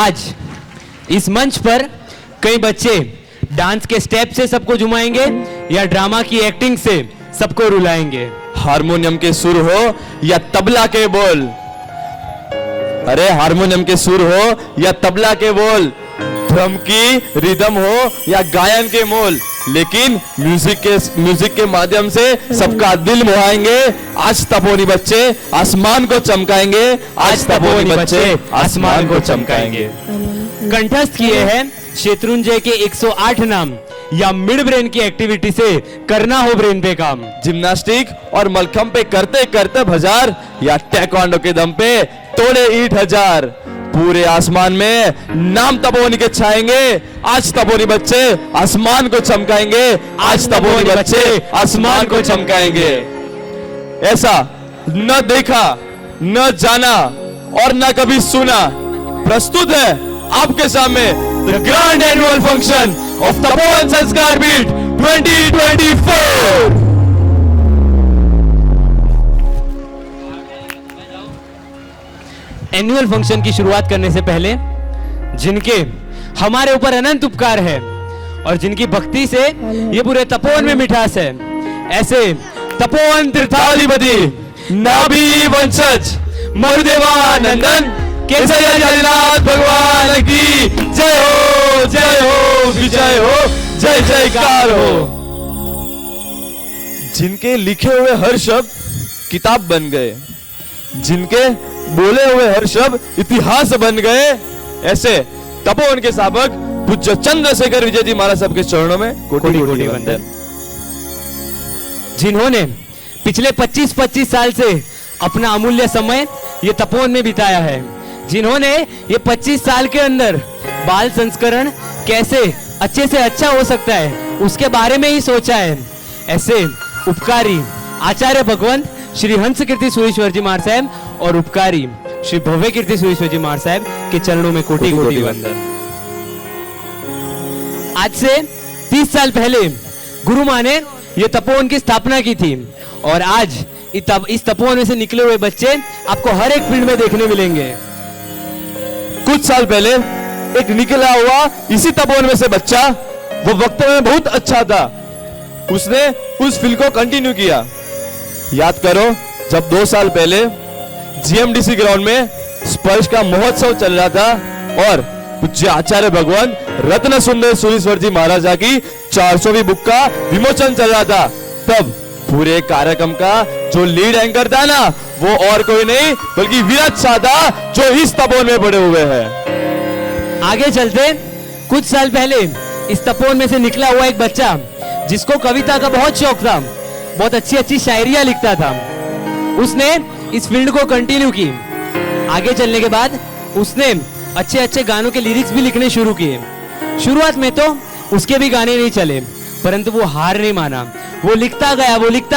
आज इस मंच पर कई बच्चे डांस के स्टेप से सबको झुमाएंगे या ड्रामा की एक्टिंग से सबको रुलाएंगे। हारमोनियम के सुर हो या तबला के बोल, अरे हारमोनियम के सुर हो या तबला के बोल, ड्रम की रिदम हो या गायन के मोल, लेकिन म्यूजिक के माध्यम से सबका दिल मोहाएंगे। आज तपोनी बच्चे आसमान को चमकाएंगे, आज तपोनी बच्चे आसमान को चमकाएंगे। कंठस्थ किए हैं शत्रुंजय के 108 नाम, या मिड ब्रेन की एक्टिविटी से करना हो ब्रेन पे काम। जिम्नास्टिक और मलखम पे करते करते हजार, या टैक्वांडो के दम पे तोड़े ईंट हजार। पूरे आसमान में नाम तपोनी के छाएंगे, आज तपोनी बच्चे आसमान को चमकाएंगे, आज तपोनी बच्चे आसमान को चमकाएंगे। ऐसा न देखा, न जाना और न कभी सुना, प्रस्तुत है आपके सामने the grand annual function of Tapovan संस्कार पीठ 2024। एनुअल फंक्शन की शुरुआत करने से पहले जिनके हमारे ऊपर अनंत उपकार है और जिनकी भक्ति से ये पूरे तपोवन में मिठास है, ऐसे तपोवन तीर्थाधिपति नाभि वंशज मरुदेवानंदन केसरिया जगन्नाथ भगवान की जय हो, विजय हो, जय जयकार हो। जिनके लिखे हुए हर शब्द किताब बन गए, जिनके बोले हुए हर शब्द इतिहास बन गए, ऐसे तपोवन के साबक पूज्य चंद्रशेखर विजय जी महाराज साहब के चरणों में कोटि कोटि वंदन। जिन्होंने पिछले 25-25 साल से अपना अमूल्य समय ये तपोवन में बिताया है, जिन्होंने ये 25 साल के अंदर बाल संस्करण कैसे अच्छे से अच्छा हो सकता है उसके बारे में ही सोचा है, ऐसे उपकारी आचार्य भगवंत श्री हंस कीर्ति सुरेश्वर जी महाराज साहब और उपकारी श्री भव्य कीर्ति सुरेश्वर जी महाराज साहब के चरणों में कोटि कोटि वंदन। आज से 30 साल पहले गुरु माँ ने ये तपोवन की स्थापना की थी और आज इस तपोवन में से निकले हुए बच्चे आपको हर एक फील्ड में देखने मिलेंगे। कुछ साल पहले एक निकला हुआ इसी तपोवन में से बच्चा, वो वक्तव्य में बहुत अच्छा था, उसने उस फील्ड को कंटिन्यू किया। याद करो जब 2 साल पहले जीएमडीसी ग्राउंड में स्पर्श का महोत्सव चल रहा था और पूज्य आचार्य भगवान रत्न सुंदर सुरेश्वर जी महाराजा की 400वीं बुक का विमोचन चल रहा था, तब पूरे कार्यक्रम का जो लीड एंकर था ना, वो और कोई नहीं बल्कि विराट शाह था, जो इस तपोवन में पड़े हुए हैं। आगे चलते, कुछ साल पहले इस तपोवन में से निकला हुआ एक बच्चा जिसको कविता का बहुत शौक था, बहुत अच्छी अच्छी शायरियां लिखता था, उसने इस फील्ड को कंटिन्यू की। आगे चलने के बाद उसने अच्छे अच्छे गानों के लिरिक्स भी लिखने शुरू किए। शुरुआत में तो उसके भी गाने नहीं चले, परंतु वो हार नहीं माना, वो लिखता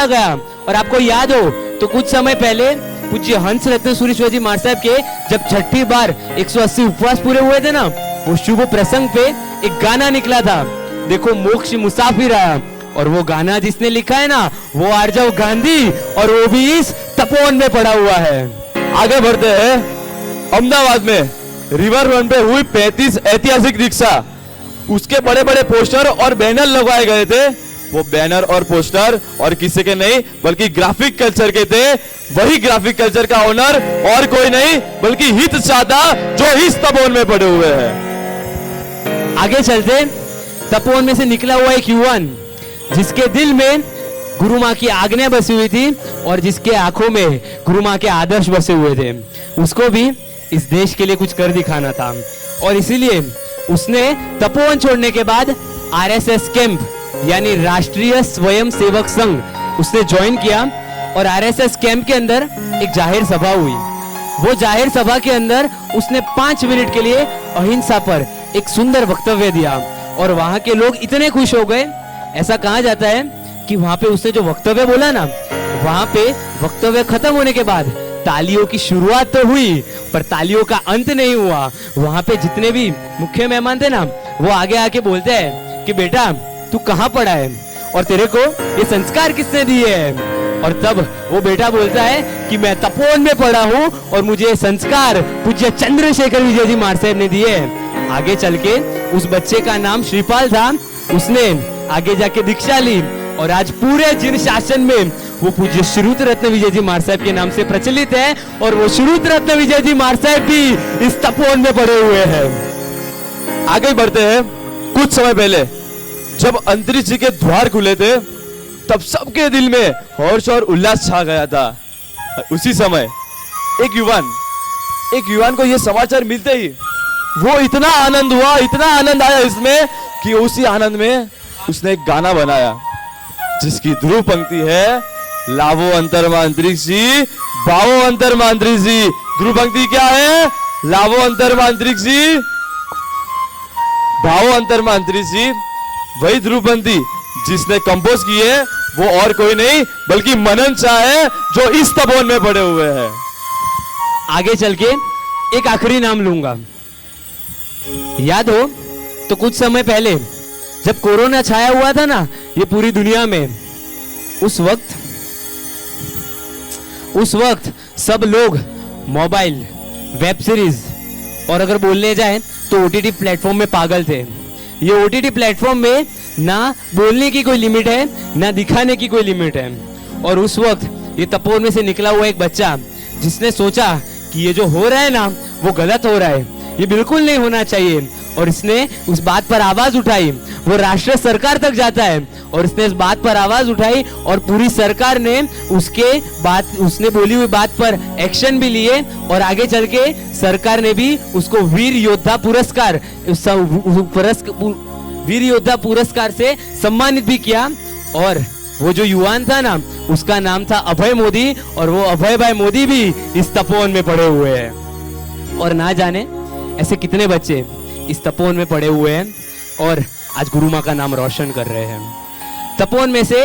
गया और आपको याद हो तो कुछ समय पहले पूज्य हंस रत्न सुरेश्वर जी महाराज साहब के जब 6ठी बार 180 उपवास पूरे हुए थे ना, वो शुभ प्रसंग पे एक गाना निकला था, देखो मोक्ष मुसाफिर आया, और वो गाना जिसने लिखा है ना, वो आर्जव गांधी, और वो भी इस तपोवन में पड़ा हुआ है। आगे बढ़ते हैं, अहमदाबाद में रिवर फ्रंट पे हुई 35 ऐतिहासिक दीक्षा, उसके बड़े बड़े पोस्टर और बैनर लगवाए गए थे। वो बैनर और पोस्टर और किसी के नहीं बल्कि ग्राफिक कल्चर के थे। वही ग्राफिक कल्चर का ओनर और कोई नहीं बल्कि हित साधा, जो इस तपोवन में पड़े हुए हैं। आगे चलते, तपोवन में से निकला हुआ एक युवान जिसके दिल में गुरु माँ की आज्ञा बसी हुई थी और जिसके आंखों में गुरु माँ के आदर्श बसे हुए थे, उसको भी इस देश के लिए कुछ कर दिखाना था और इसीलिए उसने तपोवन छोड़ने के बाद आरएसएस कैंप यानी राष्ट्रीय स्वयं सेवक संघ उसने ज्वाइन किया और आरएसएस कैंप के अंदर एक जाहिर सभा हुई। वो जाहिर सभा के अंदर उसने 5 मिनट के लिए अहिंसा पर एक सुंदर वक्तव्य दिया और वहां के लोग इतने खुश हो गए। ऐसा कहा जाता है कि वहां पे उसने जो वक्तव्य बोला ना, वहां पे वक्तव्य खत्म होने के बाद तालियों की शुरुआत तो हुई पर तालियों का अंत नहीं हुआ। वहां पे जितने भी मुख्य मेहमान थे ना, वो आगे आके बोलते हैं कि बेटा तू कहाँ पढ़ा है और तेरे को ये संस्कार किसने दिए हैं। और तब वो बेटा बोलता है कि मैं तपोवन में पढ़ा हूँ और मुझे संस्कार पूज्य चंद्रशेखर विजय जी महाराज साहब ने दिए। आगे चल के उस बच्चे का नाम श्रीपाल था। उसने आगे जाके दीक्षा ली और आज पूरे जिन शासन में वो पूज्य श्रुत रत्न विजय जी महाराज साहब के नाम से प्रचलित है। और वो श्रुत रत्न विजय जी महाराज साहब भी इस तपोवन में पड़े हुए हैं। आगे बढ़ते हैं। कुछ समय पहले जब अंतरिक्ष जी के द्वार खुले थे तब सबके दिल में हर्ष और उल्लास छा गया था। उसी समय एक युवान को यह समाचार मिलते ही वो इतना आनंद हुआ, इतना आनंद आया इसमें कि उसी आनंद में उसने एक गाना बनाया जिसकी ध्रुव पंक्ति है, लावो अंतरमा अंतरिक्ष जी, बावो अंतरमा अंतरिक्ष जी। ध्रुव पंक्ति क्या है? लावो अंतरमा अंतरिक्ष जी, भावो अंतरमा अंतरिक्ष जी। वही ध्रुव पंक्ति जिसने कंपोज की है वो और कोई नहीं बल्कि मनन शाह है जो इस तपोवन में पड़े हुए हैं। आगे चल के एक आखिरी नाम लूंगा। याद हो तो कुछ समय पहले जब कोरोना छाया हुआ था ना ये पूरी दुनिया में, उस वक्त सब लोग मोबाइल, वेब सीरीज और अगर बोलने जाए तो ओटीटी प्लेटफॉर्म में पागल थे। ये ओटीटी प्लेटफॉर्म में ना बोलने की कोई लिमिट है ना दिखाने की कोई लिमिट है। और उस वक्त ये तपोवन में से निकला हुआ एक बच्चा जिसने सोचा कि ये जो हो रहा है ना वो गलत हो रहा है, ये बिल्कुल नहीं होना चाहिए। और इसने उस बात पर आवाज उठाई। वो राष्ट्रीय सरकार तक जाता है और इसने इस बात पर आवाज उठाई और पूरी सरकार ने उसने बोली हुई बात पर एक्शन भी लिए। और आगे चल के सरकार ने भी उसको वीर योद्धा पुरस्कार से सम्मानित भी किया। और वो जो युवान था ना उसका नाम था अभय मोदी और वो अभय भाई मोदी भी इस तपोवन में पड़े हुए हैं। और ना जाने ऐसे कितने बच्चे इस तपोवन में पड़े हुए हैं और आज गुरु माँ का नाम रोशन कर रहे हैं। तपोवन में से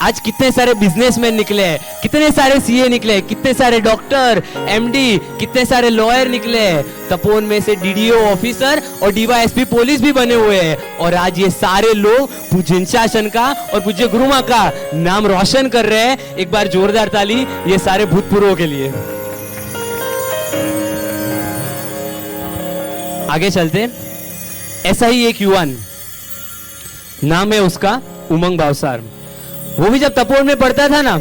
आज कितने सारे बिजनेसमैन निकले हैं, कितने सारे सीए निकले, कितने सारे डॉक्टर, एमडी, कितने सारे लॉयर निकले। तपोवन में से डीडीओ ऑफिसर और डीवाईएसपी पुलिस भी बने हुए हैं। और आज ये सारे लोग पूज्य शासन का और पूज्य गुरु माँ का नाम रोशन कर रहे हैं। एक बार जोरदार ताली ये सारे भूतपूर्वों के लिए। आगे चलते। ऐसा ही एक युवान, नाम है उसका उमंग भावसार। वो भी जब तपोवन में पढ़ता था ना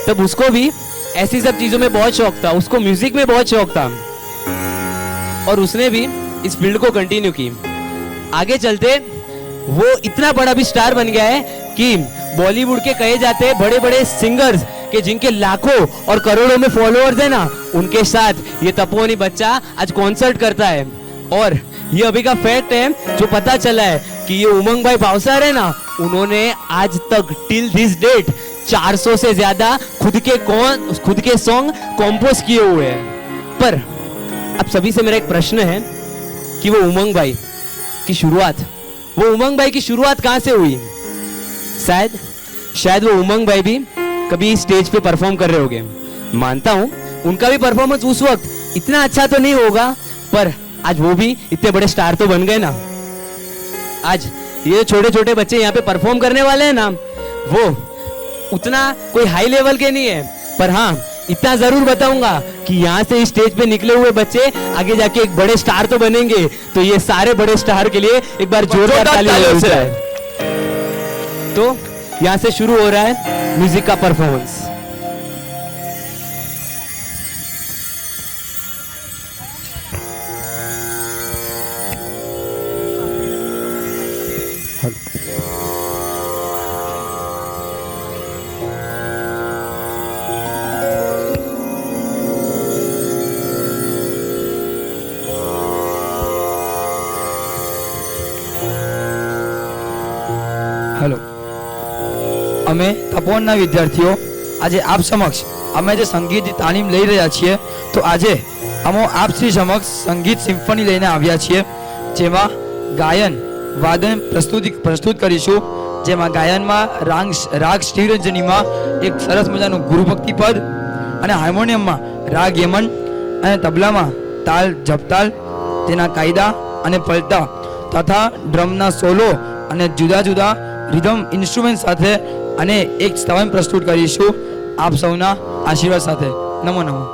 तब उसको भी ऐसी सब चीजों में बहुत शौक था। उसको म्यूजिक में बहुत शौक था और उसने भी इस फील्ड को कंटिन्यू की। आगे चलते वो इतना बड़ा भी स्टार बन गया है कि बॉलीवुड के कहे जाते हैं बड़े बड़े सिंगर्स के जिनके लाखों और करोड़ों में फॉलोअर्स है ना, उनके साथ ये तपोवनी बच्चा आज कॉन्सर्ट करता है। और ये अभी का फैक्ट है जो पता चला है कि ये उमंग भाई भावसार है ना, उन्होंने आज तक टिल दिस डेट 400 से ज्यादा खुद के सॉन्ग कंपोज किए हुए हैं। पर अब सभी से मेरा एक प्रश्न है कि वो उमंग भाई की शुरुआत कहां से हुई? शायद वो उमंग भाई भी कभी स्टेज पे परफॉर्म कर रहे होंगे। मानता हूं उनका भी परफॉर्मेंस उस वक्त इतना अच्छा तो नहीं होगा, पर आज वो भी इतने बड़े स्टार तो बन गए ना। आज ये छोटे छोटे बच्चे यहाँ पे परफॉर्म करने वाले हैं ना, वो उतना कोई हाई लेवल के नहीं है, पर हाँ इतना जरूर बताऊंगा कि यहाँ से स्टेज पे निकले हुए बच्चे आगे जाके एक बड़े स्टार तो बनेंगे। तो ये सारे बड़े स्टार के लिए एक बार जोरदार ताली हो जाए। तो यहाँ से शुरू हो रहा है म्यूजिक का परफॉर्मेंस। हेलो, અમે તપોવનના વિદ્યાર્થીઓ આજે આપ સમક્ષ અમે જે સંગીતની તાલીમ લઈ રહ્યા છીએ તો આજે અમે આપ શ્રી સમક્ષ સંગીત સિમ્ફની લઈને આવ્યા છીએ જેમાં ગાયન વાદન પ્રસ્તુત કરીશું। જેમાં ગાયનમાં રાગ શ્રીરંજનીમાં એક સરસ મજાનું ગુરુભક્તિ પદ અને હાર્મોનિયમમાં રાગ યમન અને તબલામાં તાલ ઝપતાલ તેના કાયદા અને પલટા તથા ડ્રમના સોલો અને જુદા જુદા रिदम इंस्ट्रूमेंट साथे अने एक स्तवन प्रस्तुत करीशुं। આપ સૌના આશીર્વાદ સાથે. નમો નમો.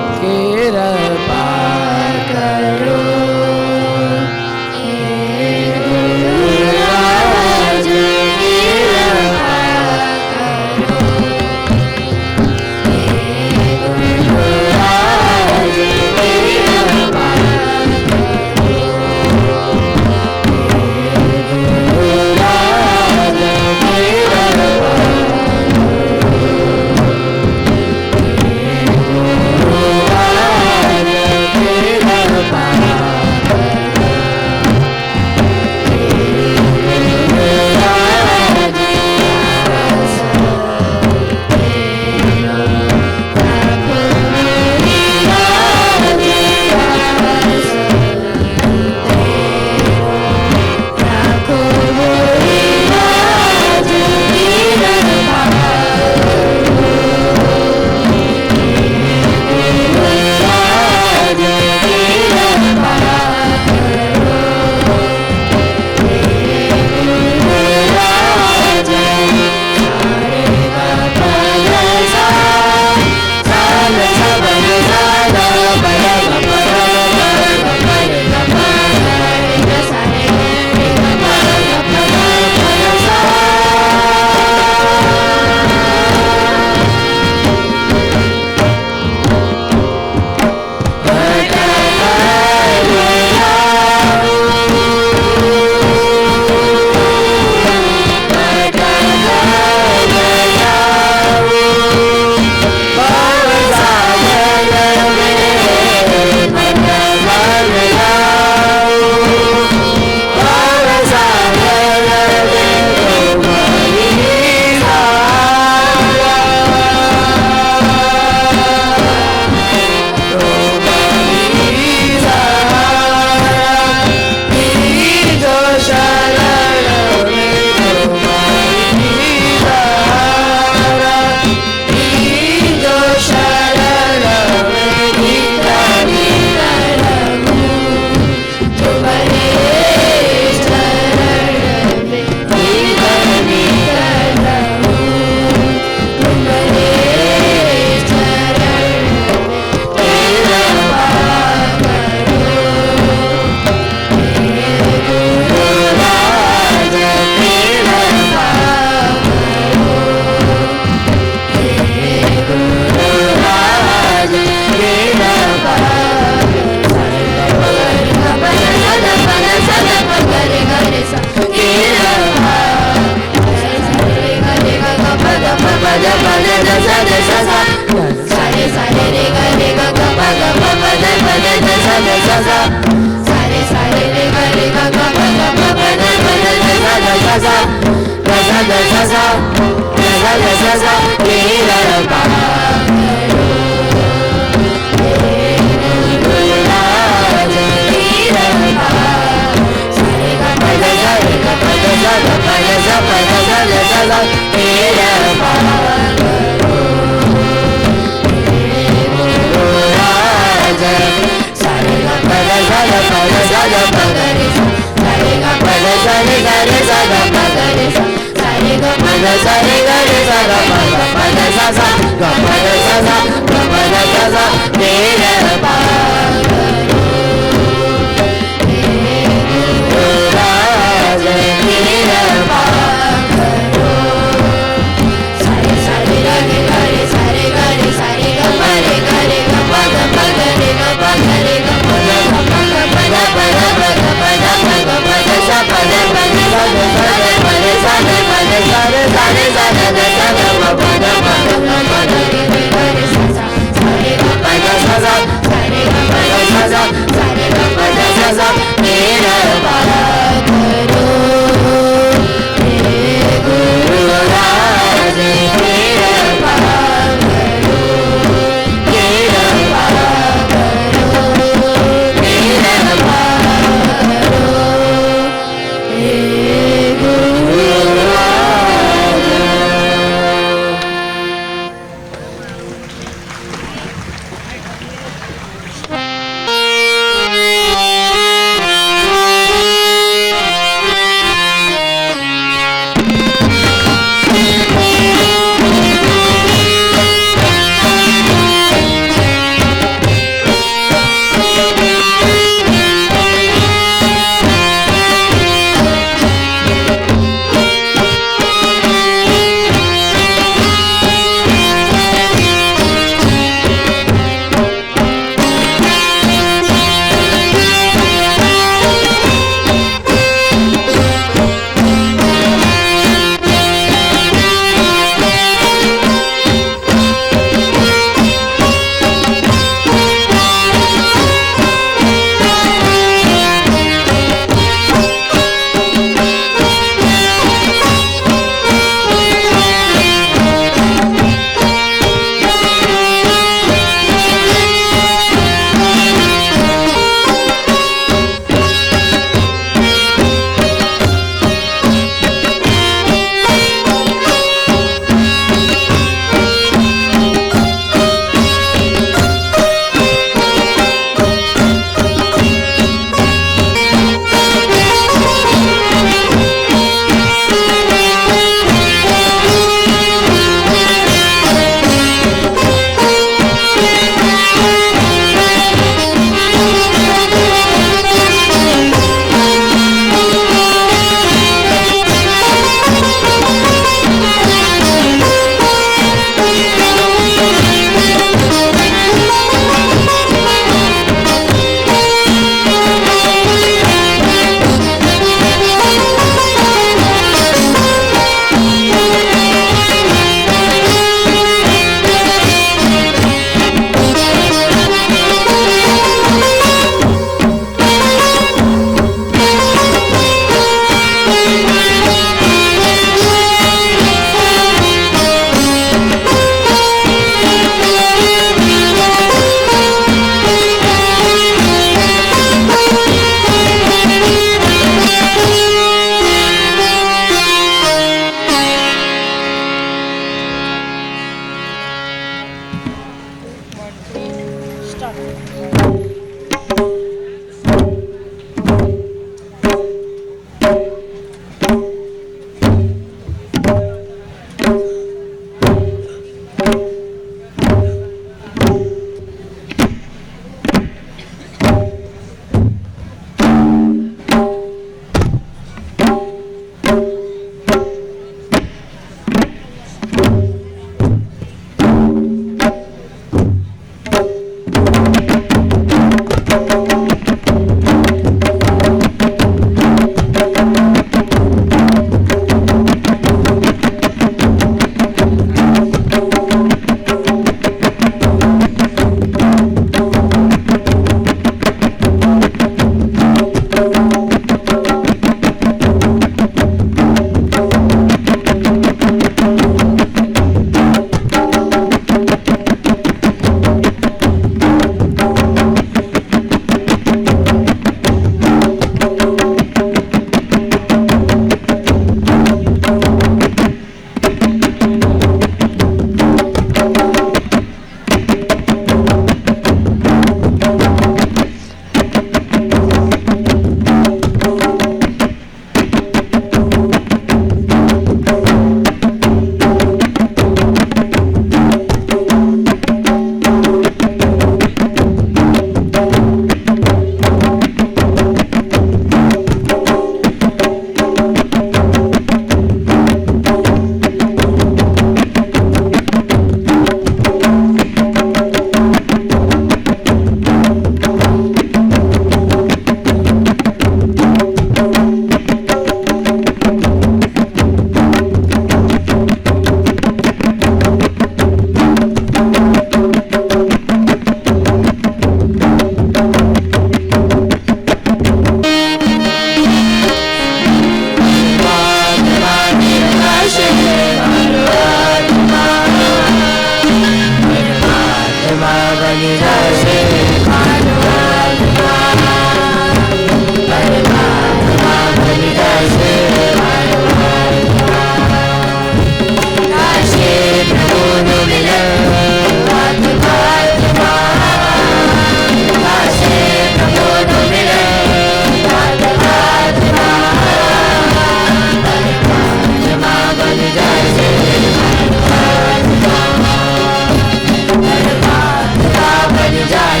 Jai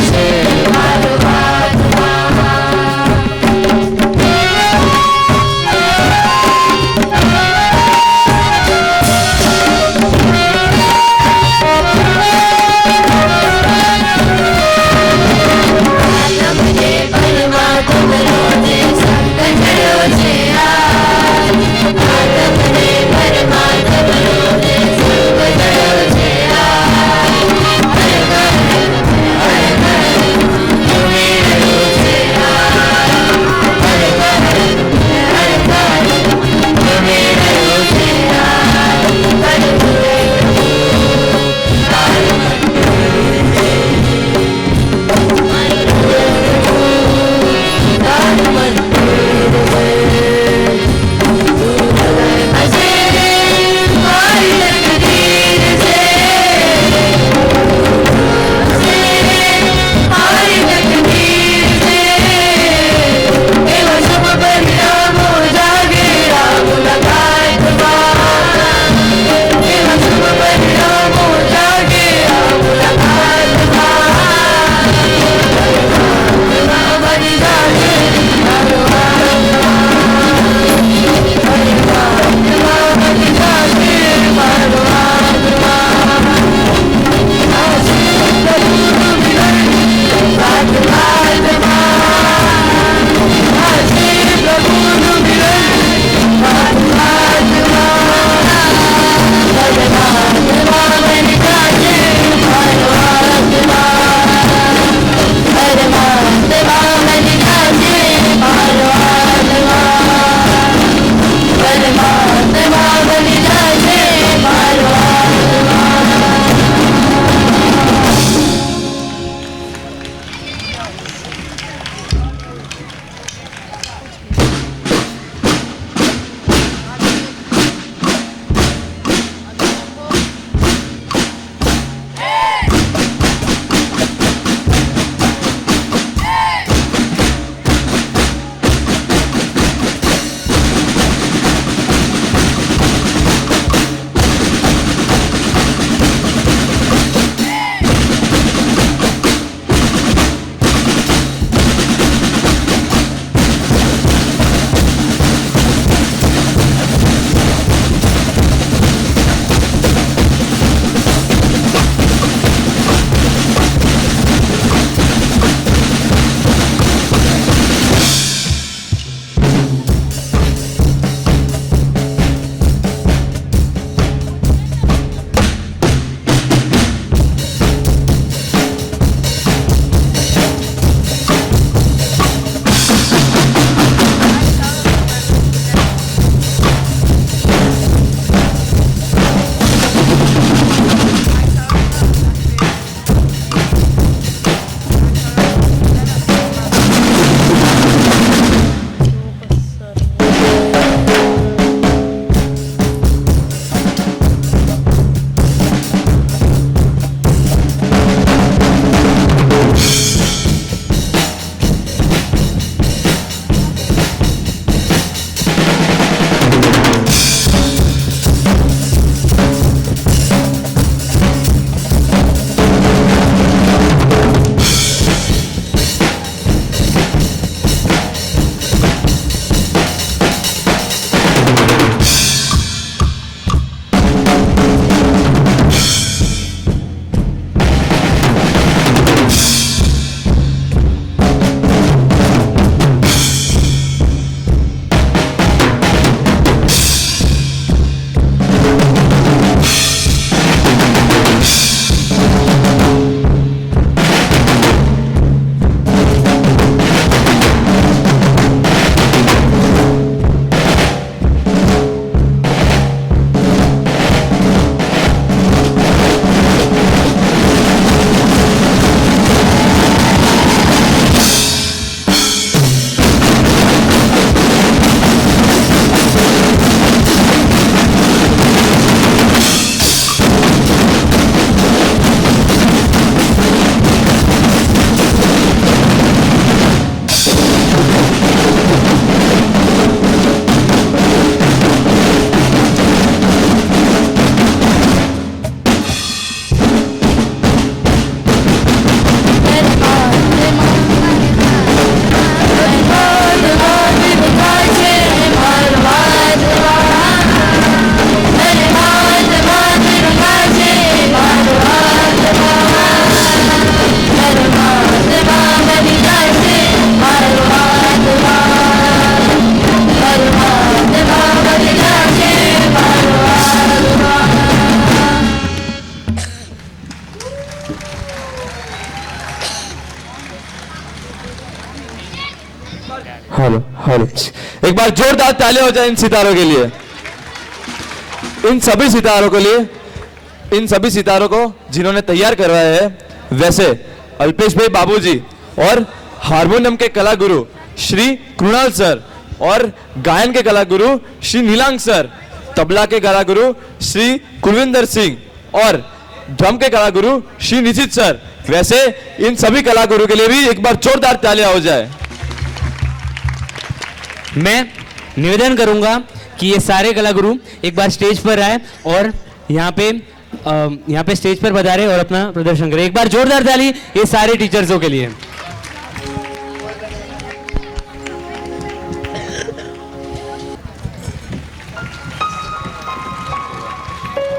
हेलो हेलो, एक बार जोरदार तालियां हो जाए इन सितारों के लिए, इन सभी सितारों के लिए, इन सभी सितारों को जिन्होंने तैयार करवाया है। वैसे अल्पेश भाई बाबूजी और हारमोनियम के कला गुरु श्री कृणाल सर और गायन के कला गुरु श्री नीलांग सर, तबला के कला गुरु श्री कुलविंदर सिंह और ड्रम के कला गुरु श्री निशित सर। वैसे इन सभी कला गुरु के लिए भी एक बार जोरदार तालियां हो जाए। मैं निवेदन करूंगा कि ये सारे कला गुरु एक बार स्टेज पर आए और यहाँ पे स्टेज पर पधारे और अपना प्रदर्शन करें। एक बार जोरदार ताली ये सारे टीचर्सों के लिए।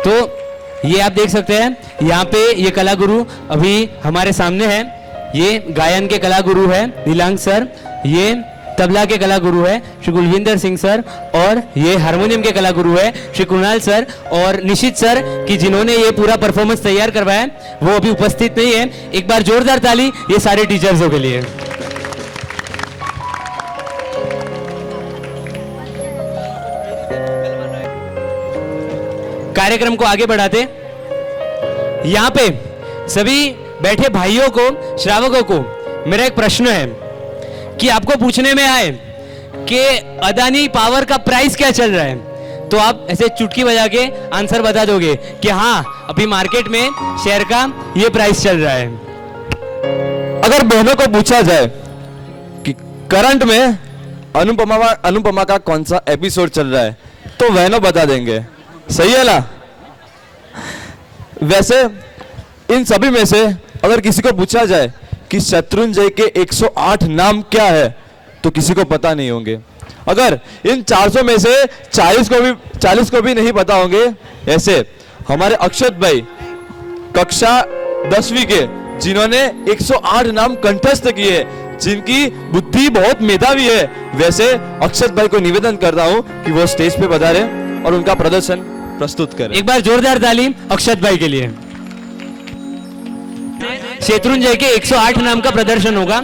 तो ये आप देख सकते हैं यहाँ पे ये कला गुरु अभी हमारे सामने है। ये गायन के कला गुरु है नीलांग सर, ये तबला के कला गुरु है श्री कुलविंदर सिंह सर और ये हारमोनियम के कला गुरु है श्री कुणाल सर और निशित सर की जिन्होंने ये पूरा परफॉर्मेंस तैयार करवाया है वो अभी उपस्थित नहीं है। एक बार जोरदार ताली ये सारे टीचर्सों के लिए। कार्यक्रम को आगे बढ़ाते यहाँ पे सभी बैठे भाइयों को, श्रावकों को मेरा एक प्रश्न है कि आपको पूछने में आए कि अदानी पावर का प्राइस क्या चल रहा है, तो आप ऐसे चुटकी बजा के आंसर बता दोगे कि हाँ अभी मार्केट में शेयर का ये प्राइस चल रहा है। अगर बहनों को पूछा जाए कि करंट में अनुपमा का कौन सा एपिसोड चल रहा है तो बहनों बता देंगे, सही है ना। वैसे इन सभी में से अगर किसी को पूछा जाए कि शत्रुंजय के 108 नाम क्या है तो किसी को पता नहीं होंगे। अगर इन 400 में से 40 को भी नहीं पता होंगे, ऐसे हमारे अक्षत भाई कक्षा 10वीं के जिन्होंने 108 नाम कंठस्थ किए, जिनकी बुद्धि बहुत मेधावी है, वैसे अक्षत भाई को निवेदन करता हूं कि वो स्टेज पे पधारे और उनका प्रदर्शन प्रस्तुत करें। एक बार जोरदार ताली अक्षत भाई के लिए। शत्रुंजय के 108 नाम का प्रदर्शन होगा।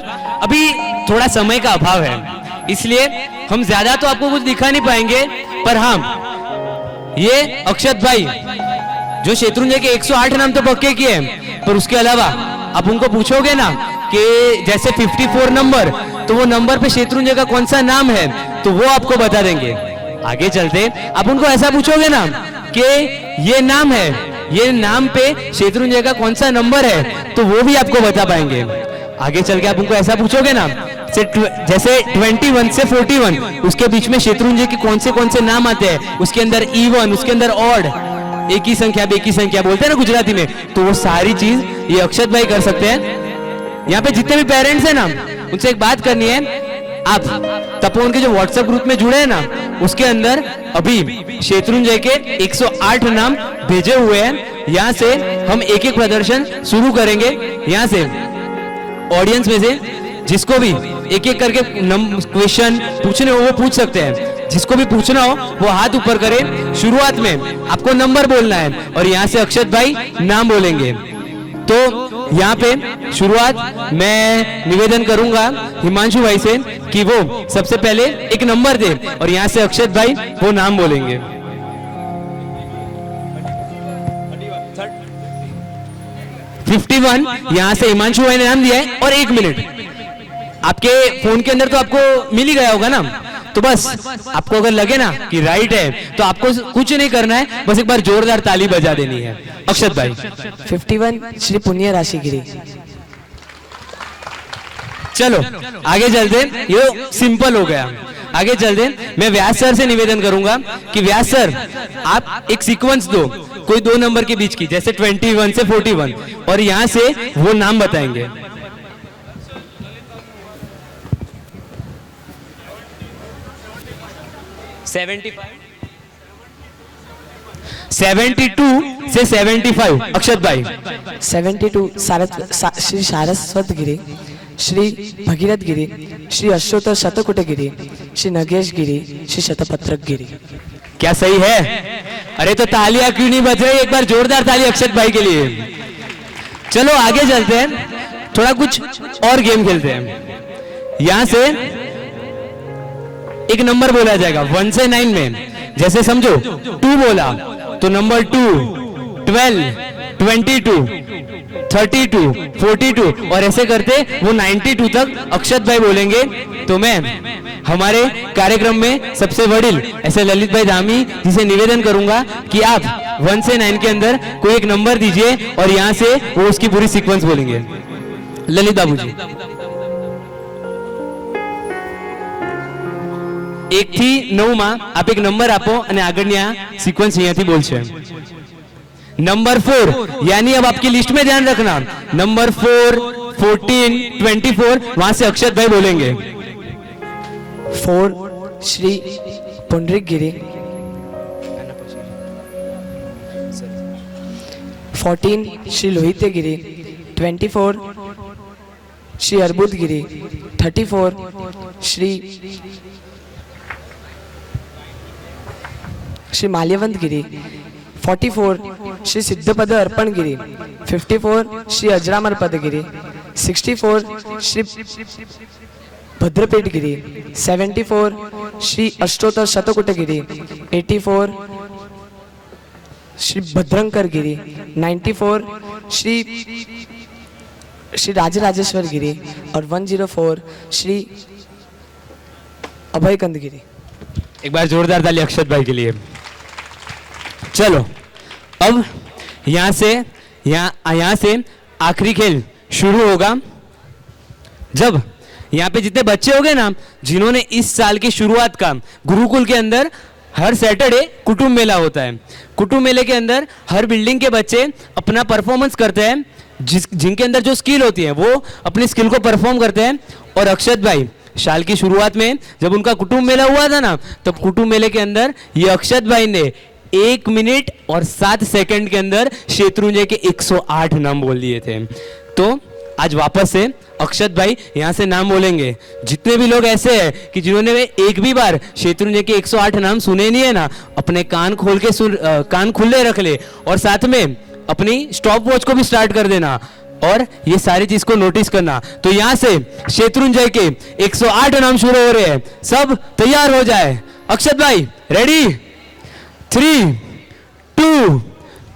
अभी थोड़ा समय का अभाव है इसलिए हम ज्यादा तो आपको कुछ दिखा नहीं पाएंगे, पर हाँ ये अक्षत भाई जो शत्रुंजय के 108 नाम तो पक्के किए हैं, पर उसके अलावा आप उनको पूछोगे ना कि जैसे 54 नंबर, तो वो नंबर पे शत्रुंजय का कौन सा नाम है तो वो आपको बता देंगे। आगे चलते आप उनको ऐसा पूछोगे ना कि ये नाम है, ये नाम पे शत्रुंजय का कौन सा नंबर है तो वो भी आपको बता पाएंगे। आगे चल के आप उनको ऐसा पूछोगे ना जैसे 21 से 41 उसके बीच में शत्रुंजय के कौन से नाम आते हैं, उसके अंदर इवन, उसके अंदर ऑड, एक ही संख्या बेकी संख्या बोलते हैं ना गुजराती में, तो वो सारी चीज ये अक्षत भाई कर सकते हैं। यहाँ पे जितने भी पेरेंट्स हैं ना उनसे एक बात करनी है, आप तपोवन के जो व्हाट्सएप ग्रुप में जुड़े हैं ना उसके अंदर अभी शत्रुंजय के 108 नाम भेजे हुए हैं। यहाँ से हम एक एक प्रदर्शन शुरू करेंगे। यहाँ से ऑडियंस में से जिसको भी एक एक करके क्वेश्चन पूछने हो वो पूछ सकते हैं। जिसको भी पूछना हो वो हाथ ऊपर करे। शुरुआत में आपको नंबर बोलना है और यहाँ से अक्षत भाई नाम बोलेंगे। तो यहाँ पे शुरुआत मैं निवेदन करूंगा हिमांशु भाई से कि वो सबसे पहले एक नंबर दे और यहाँ से अक्षत भाई वो नाम बोलेंगे। 51 यहाँ से हिमांशु भाई ने नाम दिया है और 1 मिनट आपके फोन के अंदर तो आपको मिल ही गया होगा ना, तो बस आपको अगर लगे ना कि राइट है तो आपको कुछ नहीं करना है, बस एक बार जोरदार ताली बजा देनी है। अक्षत भाई 51 श्री पुण्य राशिगिरी। चलो आगे चलते, ये सिंपल हो गया। आगे चलते मैं व्यास सर से निवेदन करूंगा कि व्यास सर आप एक सीक्वेंस दो कोई 2 नंबर के बीच की, जैसे 21 से 41 और यहाँ से वो नाम बताएंगे। सेवेंटी टू से 75 अक्षत भाई। 72 श्री सारस्वत गिरी, श्री भगीरथ गिरी, श्री अश्वत शतकुट गिरी, श्री नगेश गिरी, श्री शतपत्रक गिरी। क्या सही है? अरे तो तालियां क्यों नहीं बज रही? एक बार जोरदार ताली अक्षत भाई के लिए। चलो आगे चलते हैं, थोड़ा कुछ और गेम खेलते हैं। यहां से एक नंबर बोला जाएगा 1 से 9 में। जैसे समझो 2 बोला तो नंबर 2, 12, 22, 32, 42 और ऐसे करते वो 92 तक अक्षत भाई बोलेंगे। तो मैं हमारे कार्यक्रम में सबसे वडील ऐसे ललित भाई धामी जी से निवेदन करूंगा कि आप 1 से 9 के अंदर कोई एक नंबर दीजिए और यहाँ से वो उसकी पूरी सीक्वेंस बोलेंगे। ललित बाबू जी, 1 થી 9 માં આપ એક નંબર આપો અને આગળની આ સિક્વન્સ અહીંયાથી બોલશે। नंबर 4 यानी अब आपकी लिस्ट में ध्यान रखना, नंबर 4, 14, 24 वहां से अक्षत भाई बोलेंगे। 4 श्री पुंडरीक गिरी, 14 श्री लोहित गिरी, 24 श्री अर्बुद गिरी, 34 श्री माल्यवंत गिरी, 44 श्री सिद्धपद अर्पण गिरी, 54 श्री अजरामर पद गिरी, 64 श्री भद्रपेट गिरी, 74 श्री अष्टोत्तर शतकुट गिरी, 84 श्री भद्रंकर गिरी, 94 श्री राजराजेश्वर गिरी और 104 श्री अभयकंद गिरी। एक बार जोरदार ताली अक्षत भाई के लिए। चलो अब यहाँ से आखिरी खेल शुरू होगा। जब यहाँ पे जितने बच्चे हो गए ना जिन्होंने इस साल की शुरुआत का गुरुकुल के अंदर हर सैटरडे कुटुंब मेला होता है, कुटुंब मेले के अंदर हर बिल्डिंग के बच्चे अपना परफॉर्मेंस करते हैं, जिनके अंदर जो स्किल होती है वो अपनी स्किल को परफॉर्म करते हैं। और अक्षत भाई साल की शुरुआत में जब उनका कुटुंब मेला हुआ था ना तब कुटुंब मेले के अंदर ये अक्षत भाई ने 1 मिनट और 7 सेकंड के अंदर शत्रुंजय के 108 नाम बोल दिए थे। तो आज वापस से अक्षत भाई यहाँ से नाम बोलेंगे। जितने भी लोग ऐसे हैं कि जिन्होंने एक भी बार शत्रुंजय के 108 नाम सुने नहीं है ना, अपने कान खोल के कान खुले रख ले और साथ में अपनी स्टॉप वॉच को भी स्टार्ट कर देना और ये सारी चीज को नोटिस करना। तो यहाँ से शत्रुंजय के 108 नाम शुरू हो रहे हैं, सब तैयार हो जाए। अक्षत भाई रेडी, 3, 2,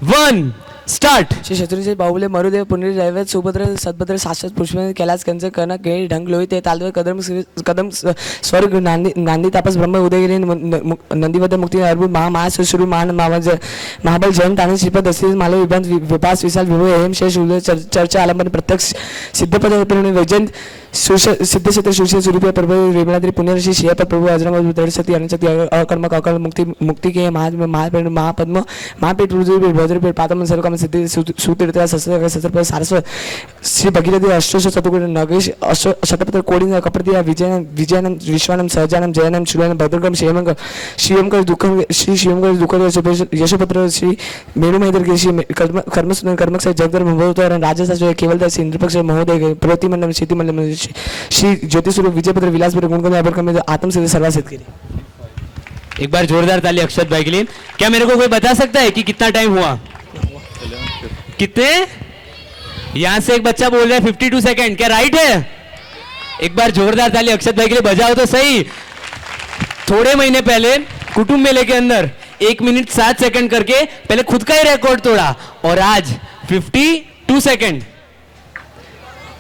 1 स्टार्ट। श्री शत्रुंजय बाहुबले मरुदेव पुनरी रैवत सुभद्र सदभद्र शाश्वत पुष्पन कैलाश कंच कर्ण केळी ढंग लोहित तालवे कदम स्वर्ग नांदी तापस ब्रह्म उदयगिरी नंदीवद मुक्ति अर्बुद महामास शुरू महाबल जयंत आनंद श्रीपद दशरथ मालव विबंध विपास विशाल विभव हेम शेष चर्चा आलंबन प्रत्यक्ष सिद्धपद वैजंत सिद्ध क्षेत्र सुशे स्वरूप प्रभु विमलाद्री पुण्यऋषि श्रेयप प्रभु अजरम दृढ़शक्ति अनशक्ति अकर्मक अकल मुक्ति के महापद्म महापेट भद्रपेट पातम सर्वकाम सिद्धि सुतीर्थ सस्त्र सारस्वत श्री भगीरथी अष्टोश चतुर्गुण नगेश शतपथ कोड़ी कपड़दिया विजयनम विश्वानम सहजानम जयनम शूलनम भद्रगम श्रीयंकर दुखम श्री शिवंकर दुख यशोपत्र श्री मेरु महेंद्र श्री कर्मसुंदर कर्मक से जगदर भगवत राजसा केवलदास इंद्रपक्ष महोदय प्रतिमंडल सिद्धिमंडल श्री ज्योतिस्वरूप विजयपत्र विलासपुर गुणगंधा अबरकम आत्म सिद्ध सर्वासिद्ध गिरी। एक बार जोरदार ताली अक्षत भाई के लिए। क्या मेरे को कोई बता सकता है कि कितना टाइम हुआ? कितने? यहां से एक बच्चा बोल रहा है 52 सेकंड, क्या राइट है? एक बार जोरदार ताली अक्षत भाई के लिए बजाओ तो सही। थोड़े महीने पहले कुटुंब मेले के अंदर 1 मिनट 7 सेकंड करके पहले खुद का ही रिकॉर्ड तोड़ा और आज 52 सेकंड,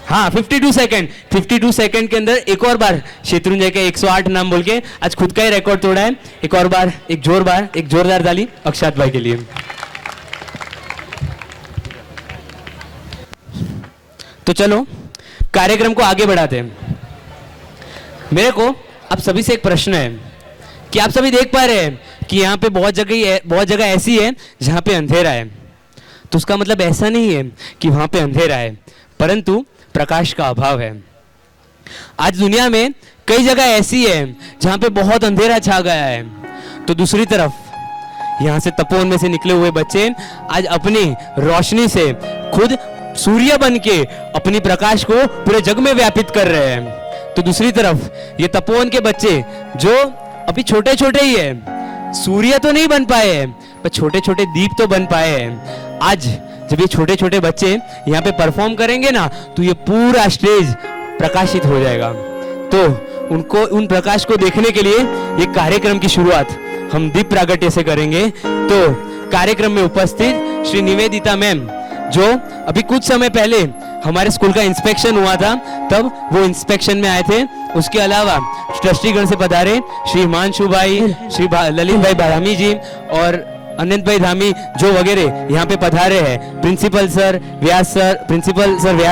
हाँ 52 सेकंड, 52 सेकंड के अंदर एक और बार शत्रुंजय के 108 नाम बोल के आज खुद का ही रिकॉर्ड तोड़ा है। एक और बार एक जोरदार ताली अक्षत भाई के लिए। तो चलो कार्यक्रम को आगे बढ़ाते हैं। मेरे को आप सभी से एक प्रश्न है कि आप सभी देख पा रहे हैं कि यहाँ पे बहुत जगह ऐसी है जहाँ पे अंधेरा है। तो उसका मतलब ऐसा नहीं है कि वहाँ पे अंधेरा है, परंतु प्रकाश का अभाव है। आज दुनिया में कई जगह ऐसी है जहाँ पे बहुत अंधेरा छा गया है, तो दूसरी तरफ यहाँ से तपोवन में से निकले हुए बच्चे आज अपनी रोशनी से खुद सूर्य बन के अपनी प्रकाश को पूरे जग में व्यापित कर रहे हैं। तो दूसरी तरफ ये तपोवन के बच्चे जो अभी छोटे छोटे ही है, सूर्य तो नहीं बन पाए हैं पर छोटे छोटे दीप तो बन पाए हैं। आज जब ये छोटे छोटे बच्चे यहाँ पे परफॉर्म करेंगे ना तो ये पूरा स्टेज प्रकाशित हो जाएगा। तो उनको उन प्रकाश को देखने के लिए ये कार्यक्रम की शुरुआत हम दीप प्रागट्य से करेंगे। तो कार्यक्रम में उपस्थित श्री निवेदिता मैम, जो अभी कुछ समय पहले हमारे स्कूल का इंस्पेक्शन हुआ था, तब वो इंस्पेक्शन में आए थे। उसके अलावा ट्रस्टीगण से पधारे श्री हिमांशु भाई, श्री ललित भाई धामी जी और अनंत भाई धामी जो वगैरह यहाँ पे पधारे हैं। प्रिंसिपल सर व्यास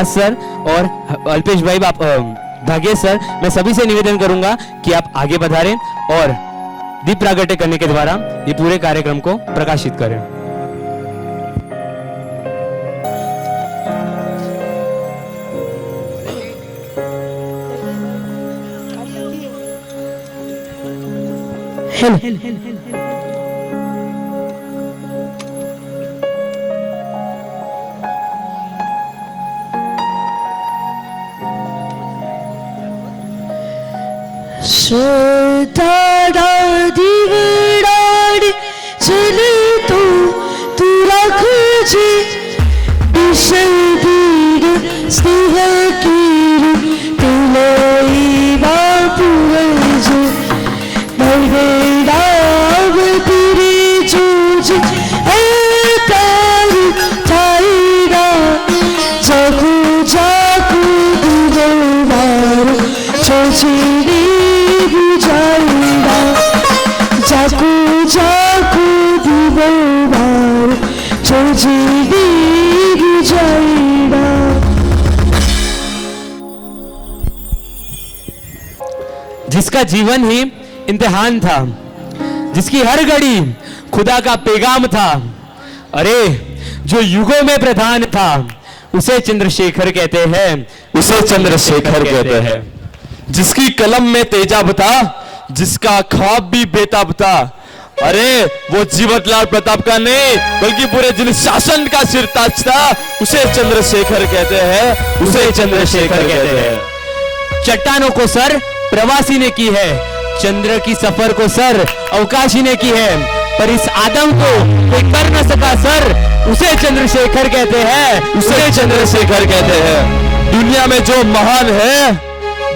सर और अल्पेश भाई भाग्य सर, मैं सभी से निवेदन करूंगा कि आप आगे पधारें और दीप प्रागट्य करने के द्वारा ये पूरे कार्यक्रम को प्रकाशित करें। दिवडाडी चले तो तुला खोजे विषयीर स्नेह कीर तुलाई बापू जो नवेडाव तेरे जोज तारू थाईरा जाकू जाकू दिवडार चोचेरी जाकू जाकू दिवडार चोचेरी गुजाइरा। जिसका जीवन ही इम्तिहान था, जिसकी हर घड़ी खुदा का पैगाम था, अरे जो युगों में प्रधान था, उसे चंद्रशेखर कहते हैं, उसे चंद्रशेखर कहते हैं। जिसकी कलम में तेजाब था, जिसका ख्वाब भी बेताब था, अरे वो जीवतलाल प्रताप का नहीं बल्कि पूरे जिन शासन का सिरताज था, उसे चंद्रशेखर कहते हैं, उसे चंद्रशेखर कहते हैं। चट्टानों को सर प्रवासी ने की है, चंद्र की सफर को सर अवकाशी ने की है, पर इस आदम को कोई कर न सका सर, उसे चंद्रशेखर कहते हैं, उसे चंद्रशेखर कहते हैं। दुनिया में जो महान है,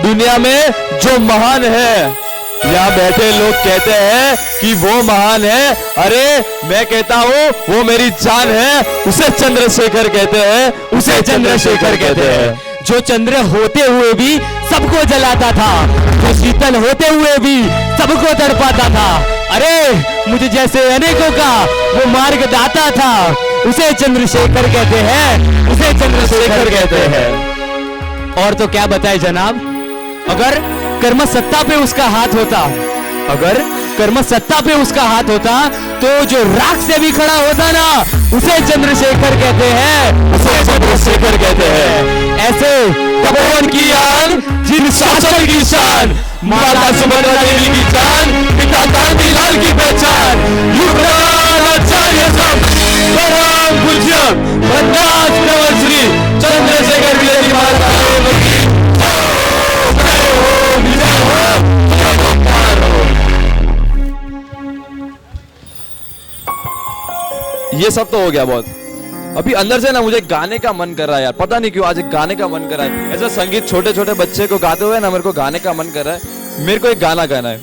दुनिया में जो महान है, यहाँ बैठे लोग कहते हैं कि वो महान है, अरे मैं कहता हूँ वो मेरी जान है, उसे चंद्रशेखर कहते हैं, उसे चंद्रशेखर कहते हैं। जो चंद्र होते हुए भी सबको जलाता था, जो शीतल होते हुए भी सबको तड़पाता था, अरे मुझे जैसे अनेकों का वो मार्ग दाता था, उसे चंद्रशेखर कहते हैं, उसे चंद्रशेखर कहते हैं। और तो क्या बताए जनाब, अगर कर्म सत्ता पे उसका हाथ होता, अगर कर्म सत्ता पे उसका हाथ होता, तो जो राख से भी खड़ा होता ना, उसे चंद्रशेखर कहते हैं, उसे चंद्रशेखर कहते हैं। ऐसे तपोवन की आन, जिन शासन की शान, माता सुभद्रा देवी की जान, पिता कांतिलाल की पहचान, युगराज आचार्य सब परम पूज्य वनराज कंवर श्री चंद्रशेखर विजय महाराज की ये सब तो हो गया बहुत। अभी अंदर से ना मुझे गाने का मन कर रहा है यार, पता नहीं क्यों आज गाने का मन कर रहा है। ऐसा संगीत छोटे छोटे बच्चे को गाते हुए ना मेरे को गाने का मन कर रहा है। मेरे को एक गाना गाना है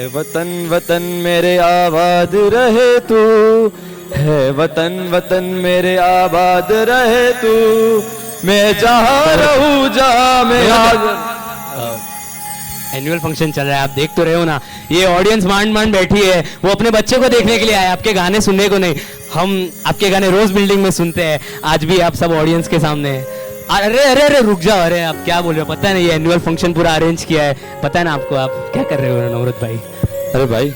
वतन वतन मेरे आबाद रहे तू, है वतन वतन मेरे आबाद रहे तू, मैं जहाँ रहूँ जहाँ मैं एनुअल फंक्शन चल रहा है, आप देख तो रहे हो ना, ये ऑडियंस मान बैठी है, वो अपने बच्चे को देखने के लिए आए, आपके गाने सुनने को नहीं। हम आपके गाने रोज बिल्डिंग में सुनते हैं, आज भी आप सब ऑडियंस के सामने हैं। अरे अरे अरे रुक जाओ, अरे आप क्या बोल रहे हो, पता नहीं ये एनुअल फंक्शन पूरा अरेंज किया है, पता है ना आपको, आप क्या कर रहे हो नवरत भाई। अरे भाई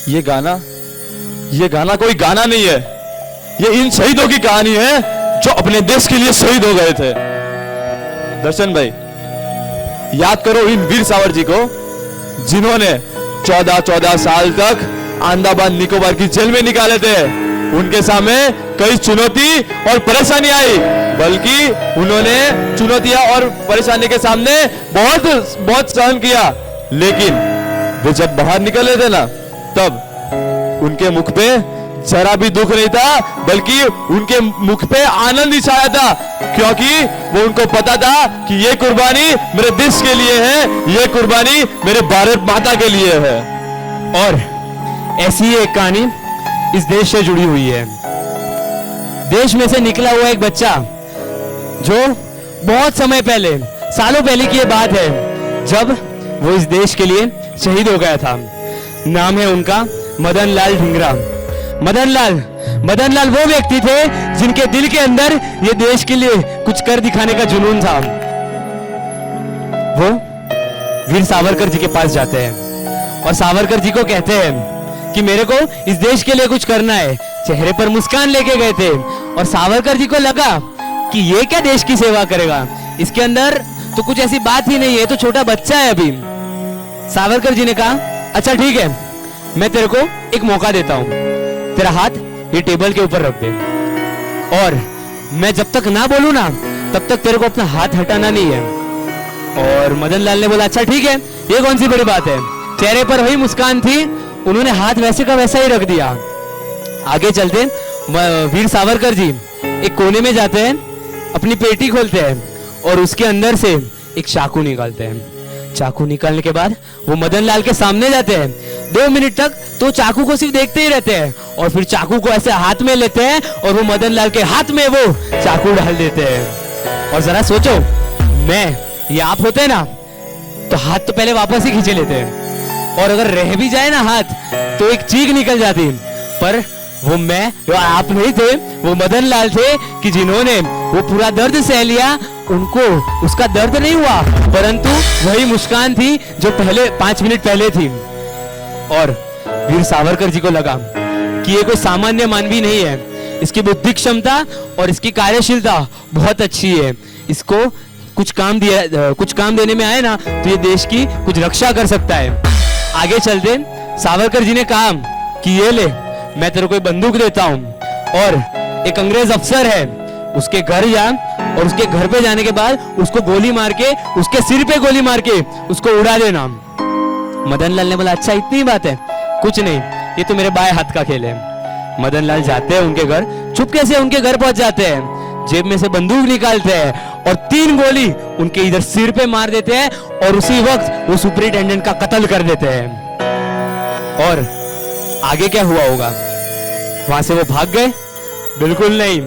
ये गाना कोई गाना नहीं है, ये इन शहीदों की कहानी है जो अपने देश के लिए शहीद हो गए थे। दर्शन भाई याद करो इन वीर सावर जी को, जिन्होंने 14 साल तक अंडमान निकोबार की जेल में निकाले थे। उनके सामने कई चुनौती और परेशानी आई, बल्कि उन्होंने चुनौतियां और परेशानी के सामने बहुत सहन किया, लेकिन वे जब बाहर निकले थे ना, तब उनके मुख पे जरा भी दुख नहीं था, बल्कि उनके मुख पे आनंद ही छाया था, क्योंकि वो उनको पता था कि ये कुर्बानी मेरे देश के लिए है, ये कुर्बानी मेरे भारत माता के लिए है। और ऐसी ही एक कहानी इस देश से जुड़ी हुई है। देश में से निकला हुआ एक बच्चा जो बहुत समय पहले, सालों पहले की ये बात है, जब वो इस देश के लिए शहीद हो गया था। नाम है उनका मदन लाल ढींगरा। मदन लाल वो व्यक्ति थे जिनके दिल के अंदर ये देश के लिए कुछ कर दिखाने का जुनून था। वो वीर सावरकर जी के पास जाते हैं और सावरकर जी को कहते हैं कि मेरे को इस देश के लिए कुछ करना है। चेहरे पर मुस्कान लेके गए थे और सावरकर जी को लगा कि ये क्या देश की सेवा करेगा, इसके अंदर तो कुछ ऐसी बात ही नहीं है, तो छोटा बच्चा है अभी। सावरकर जी ने कहा अच्छा ठीक है, मैं तेरे को एक मौका देता हूं, तेरा हाथ ये टेबल के ऊपर रख दे और मैं जब तक ना बोलूं ना तब तक तेरे को अपना हाथ हटाना नहीं है। और मदन लाल ने बोला अच्छा ठीक है, ये कौन सी बड़ी बात है। चेहरे पर वही मुस्कान थी, उन्होंने हाथ वैसे का वैसा ही रख दिया। आगे चलते वीर सावरकर जी एक कोने में जाते हैं, अपनी पेटी खोलते हैं और उसके अंदर से एक चाकू निकालते हैं। चाकू निकालने के बाद वो मदन लाल के सामने जाते हैं। 2 मिनट तक तो चाकू को सिर्फ देखते ही रहते हैं और फिर चाकू को ऐसे हाथ में लेते हैं और वो मदन लाल के हाथ में वो चाकू डाल देते हैं। और जरा सोचो, मैं ये आप होते ना तो हाथ तो पहले वापस ही खींचे लेते हैं और अगर रह भी जाए ना हाथ तो एक चीख निकल जाती, पर वो मैं जो आप नहीं थे, वो मदन लाल थे कि जिन्होंने वो पूरा दर्द सह लिया। उनको उसका दर्द नहीं हुआ, परंतु वही मुस्कान थी जो पहले 5 मिनट पहले थी। और वीर सावरकर जी को लगा कि ये कोई सामान्य मानवी नहीं है, इसकी बुद्धि क्षमता और इसकी कार्यशीलता बहुत अच्छी है, इसको कुछ काम देने में आए ना तो ये देश की कुछ रक्षा कर सकता है। आगे चलते सावरकर जी ने कहा कि ये ले, मैं तेरे को बंदूक देता हूं और एक अंग्रेज अफसर है, उसके घर जा और उसके घर पे जाने के बाद उसको गोली मार के, उसके सिर पे गोली मार के उसको उड़ा देना। मदन लाल ने बोला अच्छा इतनी बात है, कुछ नहीं, ये तो मेरे बाएं हाथ का खेल है। मदन लाल जाते हैं उनके घर, चुपके से उनके घर पहुंच जाते हैं, जेब में से बंदूक निकालते हैं और 3 गोली उनके इधर सिर पे मार देते हैं और उसी वक्त वो सुपरिटेंडेंट का कत्ल कर देते हैं। और आगे क्या हुआ होगा, वहां से वो भाग गए? बिल्कुल नहीं,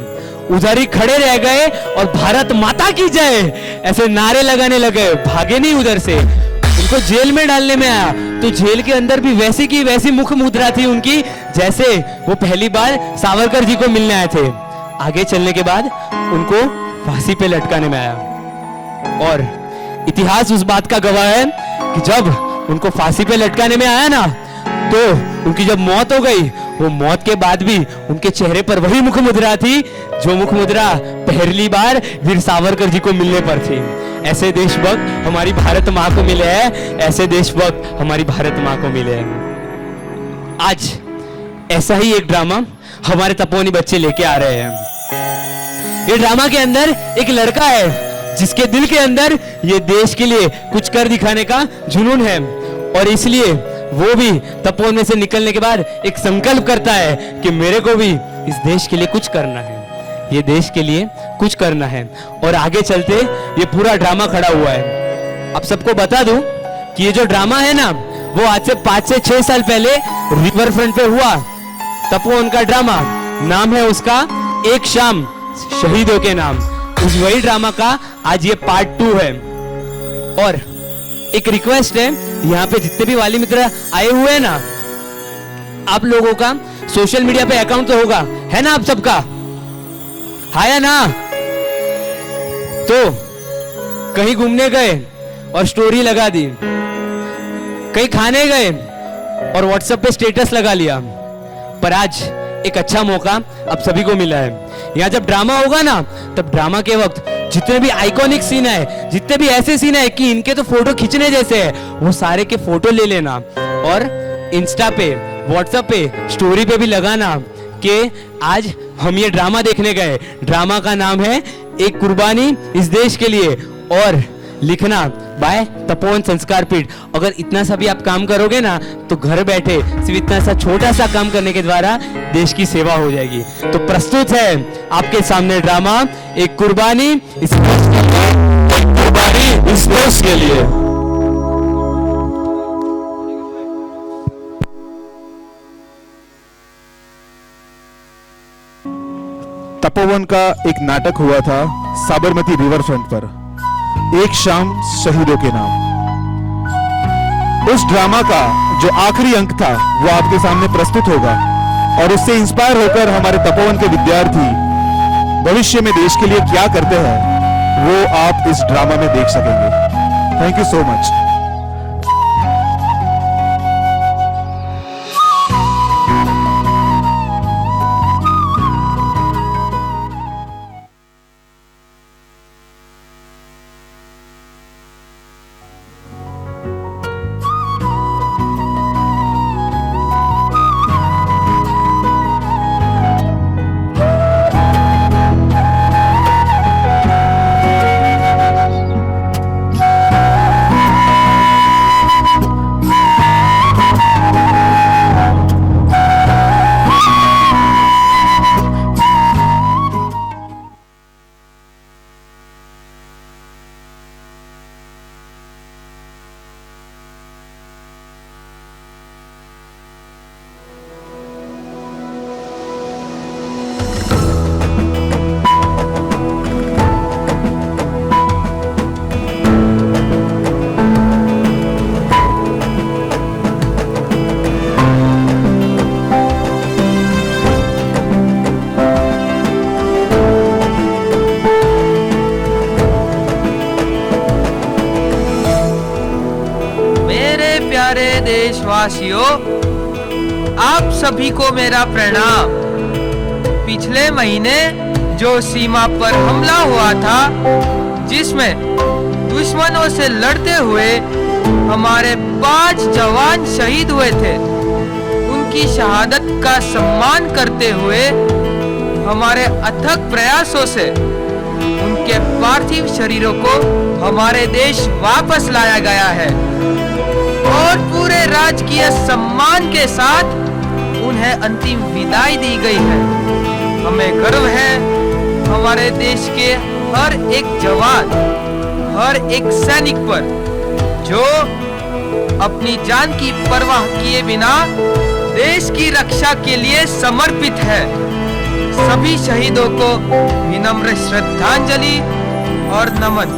उधर ही खड़े रह गए और भारत माता की जय ऐसे नारे लगाने लगे, भागे नहीं उधर से। उनको जेल में डालने में आया तो जेल के अंदर भी वैसी की वैसी मुख मुद्रा थी उनकी जैसे वो पहली बार सावरकर जी को मिलने आए थे। आगे चलने के बाद उनको फांसी पे लटकाने में आया और इतिहास उस बात का गवाह है कि जब उनको फांसी पे लटकाने में आया ना तो उनकी जब मौत हो गई, वो मौत के बाद भी उनके चेहरे पर वही मुख मुद्रा थी जो मुख मुद्रा पहली बार वीर सावरकर जी को मिलने पर थी। ऐसे देशभक्त हमारी भारत माँ को मिले हैं, ऐसे देशभक्त हमारी भारत माँ को मिले हैं। आज ऐसा ही एक ड्रामा हमारे तपोनी बच्चे लेके आ रहे हैं। ये ड्रामा के अंदर एक लड़का है जिसके दिल के अंदर ये देश के लिए कुछ कर दिखाने का जुनून है और इसलिए वो भी तपोवन में से निकलने के बाद एक संकल्प करता है कि मेरे को भी इस देश के लिए कुछ करना है, ये देश के लिए कुछ करना है। और आगे चलते ये पूरा ड्रामा खड़ा हुआ है। अब सबको बता दूं कि ये जो ड्रामा है ना वो आज से 5 से 6 साल पहले रिवर फ्रंट पे हुआ। तपोवन का ड्रामा नाम है उसका एक शाम शहीदों के नाम। उस वही ड्रामा का आज ये पार्ट 2 है। और एक रिक्वेस्ट है, यहाँ पे जितने भी वाली मित्र आए हुए हैं ना, आप लोगों का सोशल मीडिया पे अकाउंट तो होगा, है ना आप सबका? है या ना? तो कहीं घूमने गए और स्टोरी लगा दी, कहीं खाने गए और व्हाट्सएप पे स्टेटस लगा लिया, पर आज एक अच्छा मौका अब सभी को मिला है। यहाँ जब ड्रामा होगा ना तब ड्रामा के वक्त जितने भी आइकॉनिक सीन है, जितने भी ऐसे सीन है कि इनके तो फोटो खींचने जैसे है, वो सारे के फोटो ले लेना और इंस्टा पे, व्हाट्सएप पे, स्टोरी पे भी लगाना कि आज हम ये ड्रामा देखने गए। ड्रामा का नाम है एक कुर्बानी इस देश के लिए। और लिखना बाय तपोवन संस्कार पीठ। अगर इतना सा भी आप काम करोगे ना तो घर बैठे सिर्फ इतना सा छोटा सा काम करने के द्वारा देश की सेवा हो जाएगी। तो प्रस्तुत है आपके सामने ड्रामा एक कुर्बानी इस देश के लिए। तपोवन का एक नाटक हुआ था साबरमती रिवर फ्रंट पर, एक शाम शहीदों के नाम। उस ड्रामा का जो आखिरी अंक था वो आपके सामने प्रस्तुत होगा और उससे इंस्पायर होकर हमारे तपोवन के विद्यार्थी भविष्य में देश के लिए क्या करते हैं वो आप इस ड्रामा में देख सकेंगे। Thank you so much. देशवासियों, आप सभी को मेरा प्रणाम। पिछले महीने जो सीमा पर हमला हुआ था जिसमें दुश्मनों से लड़ते हुए हमारे 5 जवान शहीद हुए थे, उनकी शहादत का सम्मान करते हुए हमारे अथक प्रयासों से उनके पार्थिव शरीरों को हमारे देश वापस लाया गया है और पूरे राजकीय सम्मान के साथ उन्हें अंतिम विदाई दी गई है। हमें गर्व है हमारे देश के हर एक जवान, हर एक सैनिक पर जो अपनी जान की परवाह किए बिना देश की रक्षा के लिए समर्पित है। सभी शहीदों को विनम्र श्रद्धांजलि और नमन।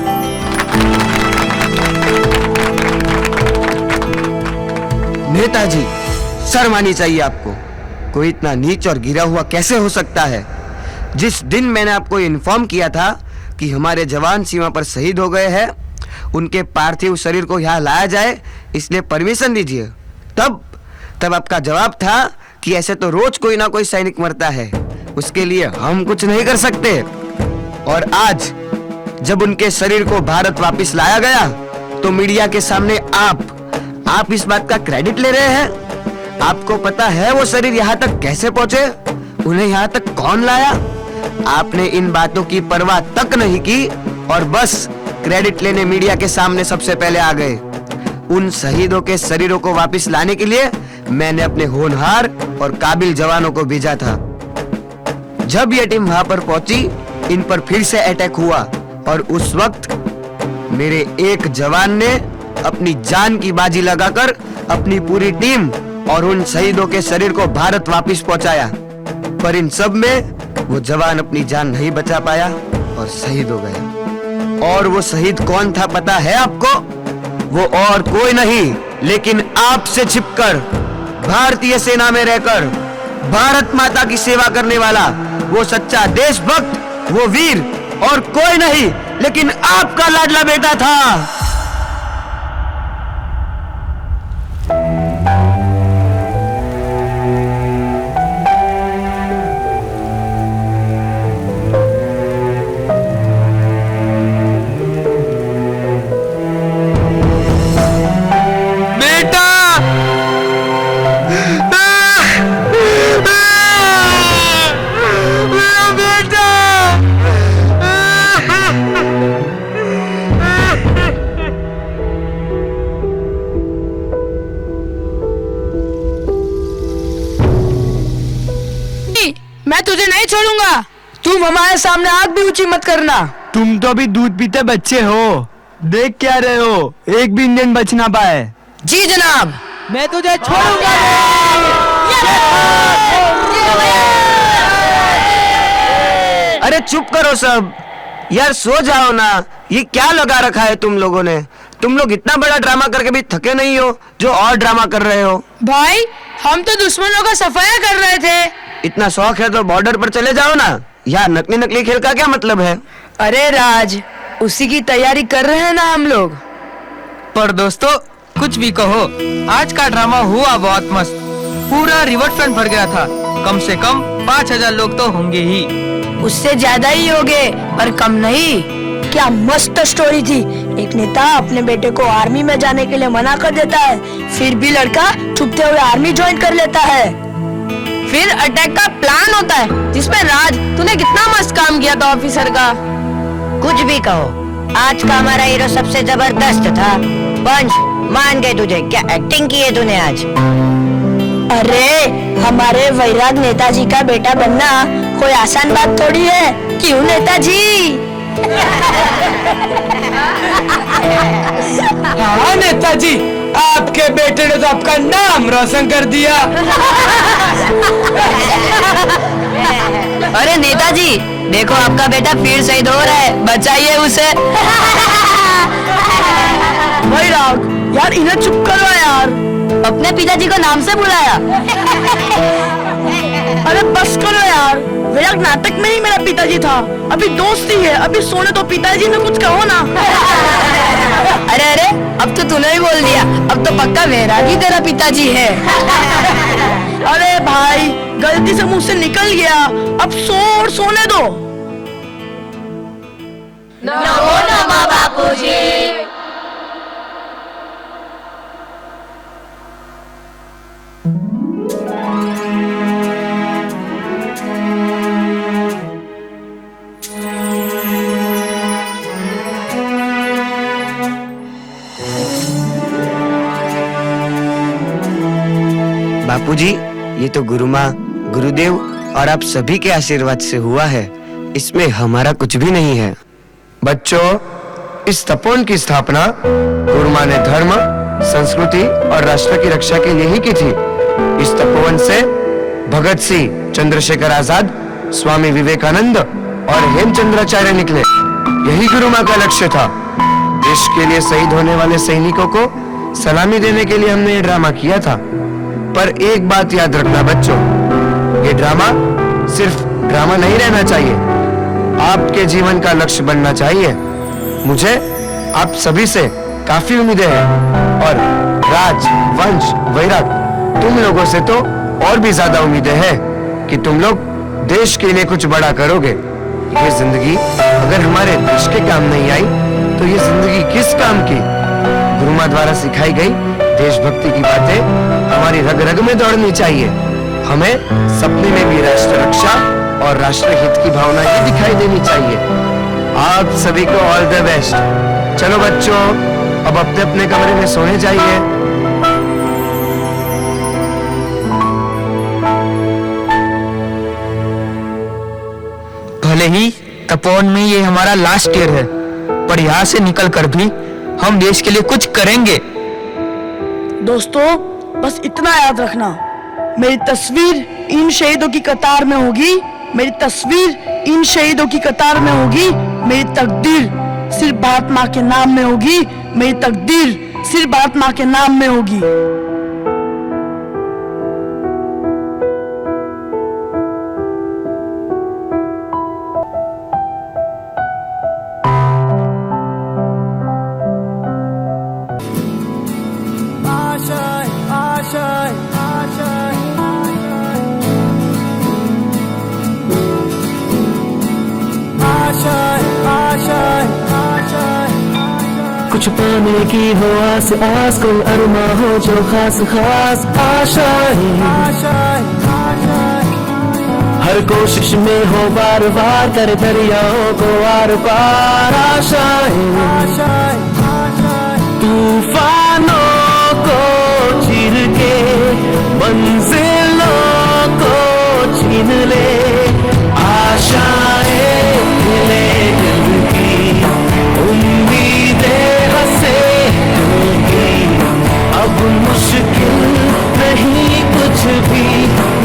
नेताजी, शर्म आनी चाहिए आपको। कोई इतना नीच और गिरा हुआ कैसे हो सकता है? जिस दिन मैंने आपको इन्फॉर्म किया था कि हमारे जवान सीमा पर शहीद हो गए हैं, उनके पार्थिव शरीर को यहाँ लाया जाए इसलिए परमिशन दीजिए, तब आपका जवाब था कि ऐसे तो रोज कोई ना कोई सैनिक मरता है, उसके लिए हम कुछ नहीं कर सकते। और आज जब उनके शरीर को भारत वापस लाया गया तो मीडिया के सामने आप इस बात का क्रेडिट ले रहे हैं। आपको पता है वो शरीर यहाँ तक कैसे पहुंचे, उन्हें यहाँ तक कौन लाया? आपने इन बातों की परवाह तक नहीं की और बस क्रेडिट लेने मीडिया के सामने सबसे पहले आ गए। उन शहीदों के शरीरों को वापस लाने के लिए मैंने अपने होनहार और काबिल जवानों को भेजा था। जब ये टीम वहां पर पहुंची, इन पर फिर से अटैक हुआ और उस वक्त मेरे एक जवान ने अपनी जान की बाजी लगाकर अपनी पूरी टीम और उन शहीदों के शरीर को भारत वापस पहुंचाया। पर इन सब में वो जवान अपनी जान नहीं बचा पाया और शहीद हो गया। और वो शहीद कौन था पता है आपको? वो और कोई नहीं लेकिन आपसे छिपकर भारतीय सेना में रहकर भारत माता की सेवा करने वाला वो सच्चा देशभक्त, वो वीर और कोई नहीं लेकिन आपका लाडला बेटा था। छोड़ूंगा। तुम हमारे सामने आग भी ऊंची मत करना। तुम तो अभी दूध पीते बच्चे हो, देख क्या रहे हो, एक भी इंजन बच ना पाए। जी जनाब। मैं तुझे छोड़ूंगा अरे चुप करो सब, यार सो जाओ ना। ये क्या लगा रखा है तुम लोगों ने? तुम लोग इतना बड़ा ड्रामा करके भी थके नहीं हो जो और ड्रामा कर रहे हो। भाई हम तो दुश्मनों का सफाया कर रहे थे। इतना शौक है तो बॉर्डर पर चले जाओ ना। यार नकली नकली खेल का क्या मतलब है? अरे राज, उसी की तैयारी कर रहे हैं ना हम लोग। पर दोस्तों कुछ भी कहो, आज का ड्रामा हुआ बहुत मस्त। पूरा रिवर फ्रंट भर गया था। कम से कम 5000 लोग तो होंगे ही। उससे ज्यादा ही होगे, पर कम नहीं। क्या मस्त स्टोरी थी। एक नेता अपने बेटे को आर्मी में जाने के लिए मना कर देता है, फिर भी लड़का छुपते हुए आर्मी ज्वाइन कर लेता है। फिर अटैक का प्लान होता है जिसमें राज तूने कितना मस्त काम किया था ऑफिसर का। कुछ भी कहो, आज का हमारा हीरो सबसे जबरदस्त था। पंच मान गए तुझे, क्या एक्टिंग की है तूने आज। अरे हमारे वैराग नेताजी का बेटा बनना कोई आसान बात थोड़ी है, क्यों नेताजी? हाँ नेताजी, आपके बेटे ने तो आपका नाम रोशन कर दिया। अरे नेताजी देखो, आपका बेटा फिर शहीद हो रहा है, बचाइए उसे। वैराग यार, इन्हें चुप करो यार। अपने पिताजी को नाम से बुलाया। अरे बस करो यार, वैराग नाटक में ही मेरा पिताजी था, अभी दोस्ती है, अभी सोने तो पिताजी ने कुछ कहो ना। अरे अरे, अब तो तूने ही बोल दिया, अब तो पक्का वैराग ही तेरा पिताजी है। अरे भाई गलती से मुंह से निकल गया, अब सोने दो। नमो नमः बापूजी। बापूजी, ये तो गुरु माँ, गुरुदेव और आप सभी के आशीर्वाद से हुआ है, इसमें हमारा कुछ भी नहीं है। बच्चों, इस तपोवन की स्थापना गुरु माँ ने धर्म, संस्कृति और राष्ट्र की रक्षा के लिए ही की थी। इस तपोवन से भगत सिंह, चंद्रशेखर आजाद, स्वामी विवेकानंद और हेमचंद्राचार्य निकले। यही गुरु माँ का लक्ष्य था। देश के लिए शहीद होने वाले सैनिकों को सलामी देने के लिए हमने ये ड्रामा किया था। पर एक बात याद रखना बच्चों, ये ड्रामा सिर्फ ड्रामा नहीं रहना चाहिए, आपके जीवन का लक्ष्य बनना चाहिए। मुझे आप सभी से काफी उम्मीदें हैं और राज, वंश, वैराग, तुम लोगों से तो और भी ज्यादा उम्मीदें हैं कि तुम लोग देश के लिए कुछ बड़ा करोगे। ये जिंदगी अगर हमारे देश के काम नहीं आई तो ये जिंदगी किस काम की? गुरु माँ द्वारा सिखाई गई देशभक्ति की बातें हमारी रग रग में दौड़नी चाहिए। हमें सपने में भी राष्ट्र रक्षा और राष्ट्र हित की भावना ही दिखाई देनी चाहिए। आप सभी को ऑल द बेस्ट। चलो बच्चों, अब अपने अपने कमरे में सोने जाइए। भले ही तपोवन में ये हमारा लास्ट ईयर है, पर यहाँ से निकल कर भी हम देश के लिए कुछ करेंगे। दोस्तों बस इतना याद रखना, मेरी तस्वीर इन शहीदों की कतार में होगी, मेरी तस्वीर इन शहीदों की कतार में होगी। मेरी तकदीर सिर्फ भारत माँ के नाम में होगी, मेरी तकदीर सिर्फ भारत माँ के नाम में होगी। कुछ पाने की हो आस आस, कोई अरमा हो जो खास खास आशाएं, हर कोशिश में हो बार बार, कर दरियाओं को आर पार आशाएं, तूफानों को चीर के मंजिलों को छीन ले आशाएं हिले दिल की, उम्मीदें हंसे दिल की, अब मुश्किल नहीं कुछ भी,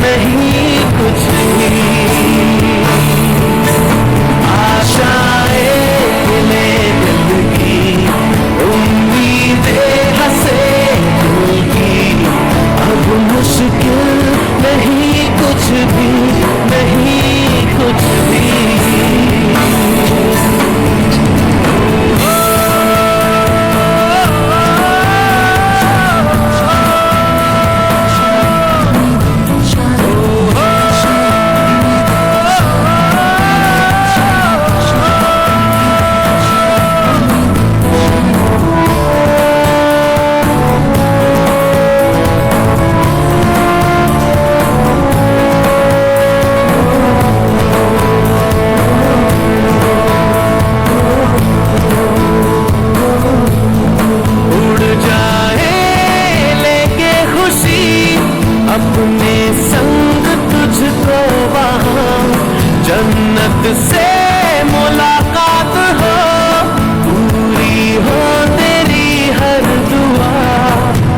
नहीं कुछ भी। आशाएं हिले दिल की, उम्मीदें हंसे दिल की, अब मुश्किल नहीं कुछ भी, नहीं कुछ भी। उड़ जाए लेके खुशी अपने संग तुझको वहाँ, जन्नत से मुलाकात हो, पूरी हो तेरी हर दुआ।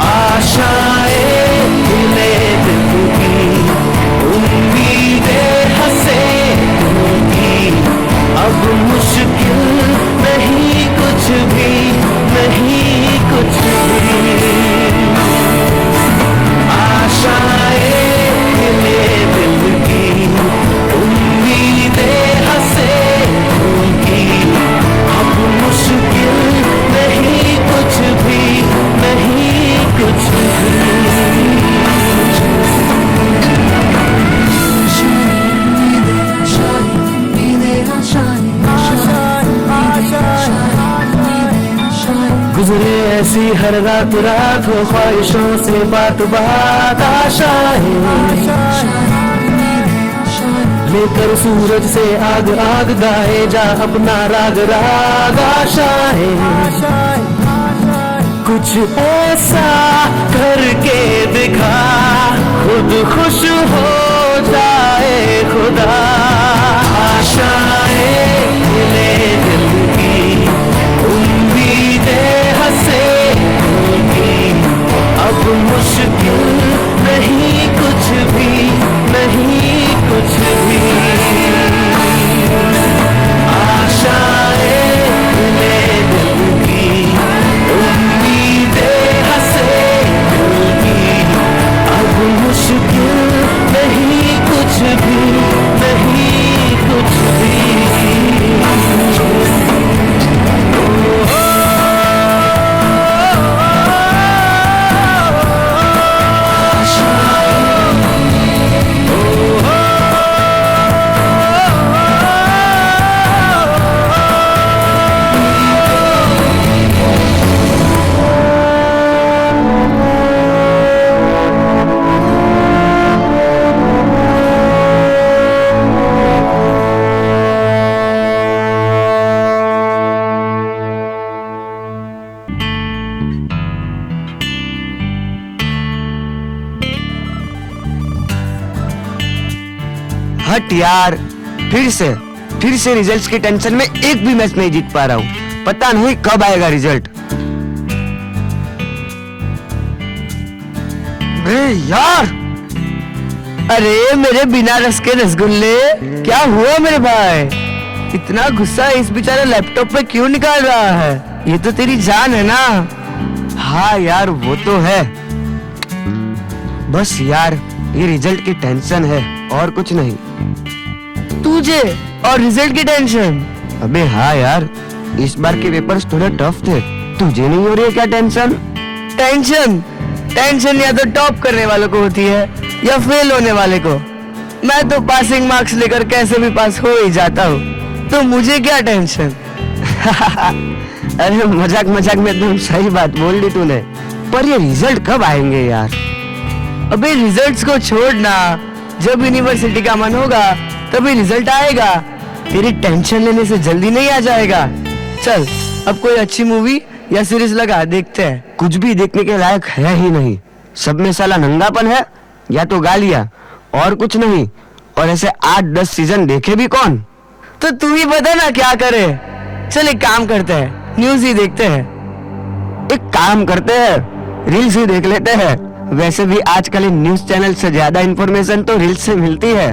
आशाएं हिले दिल की, उम्मीदें हंसे दिल की, अब मुश्किल नहीं कुछ भी, नहीं कुछ भी। आशाएं हिले दिल की, उम्मीदें हंसे दिल की, अब मुश्किल नहीं कुछ भी, नहीं कुछ भी। गुजरे ऐसी हर रात रात हो, ख्वाहिशों से बात बात। आशाएं लेकर सूरज से आग आग, गाए जा अपना राग राग। आशाएं कुछ ऐसा करके दिखा, खुद खुश हो जाए खुदा। आशाएं हिले दिल की, उम्मीदें हंसे दिल की, अब मुश्किल नहीं कुछ भी, नहीं कुछ भी। आशाएं हिले दिल की, उम्मीदें हंसे दिल की, अब मुश्किल नहीं कुछ भी, नहीं कुछ भी। हट यार, फिर से रिजल्ट्स की टेंशन में एक भी मैच नहीं जीत पा रहा हूँ। पता नहीं कब आएगा रिजल्ट। यार, अरे मेरे बिना रस के रसगुल्ले, क्या हुआ मेरे भाई? इतना गुस्सा इस बेचारे लैपटॉप पे क्यों निकाल रहा है? ये तो तेरी जान है ना। हाँ यार, वो तो है। बस यार, ये रिजल्ट की टेंशन है और कुछ नहीं। तुझे और रिजल्ट की टेंशन? अबे हाँ यार, इस बार के पेपर्स थोड़े टफ थे। तुझे नहीं हो रही है क्या टेंशन? टेंशन या तो टॉप करने वालों को होती है या फेल होने वाले को। मैं तो पासिंग मार्क्स लेकर कैसे भी पास हो ही जाता हूँ, तो मुझे क्या टेंशन? अरे मजाक में एकदम सही बात बोल दी तूने। पर ये रिजल्ट कब आएंगे यार? अबे रिजल्ट्स को छोड़ना, जब यूनिवर्सिटी का मन होगा तभी रिजल्ट आएगा। तेरी टेंशन लेने से जल्दी नहीं आ जाएगा। चल अब कोई अच्छी मूवी या सीरीज लगा, देखते हैं। कुछ भी देखने के लायक है ही नहीं। सब में साला नंगापन है या तो गालियां, और कुछ नहीं। और ऐसे 8-10 सीजन देखे भी कौन? तो तू ही बता ना क्या करे। चल एक काम करते हैं, न्यूज ही देखते हैं। एक काम करते हैं, रील्स ही देख लेते हैं। वैसे भी आजकल इन न्यूज चैनल से ज्यादा इंफॉर्मेशन तो रील्स से मिलती है।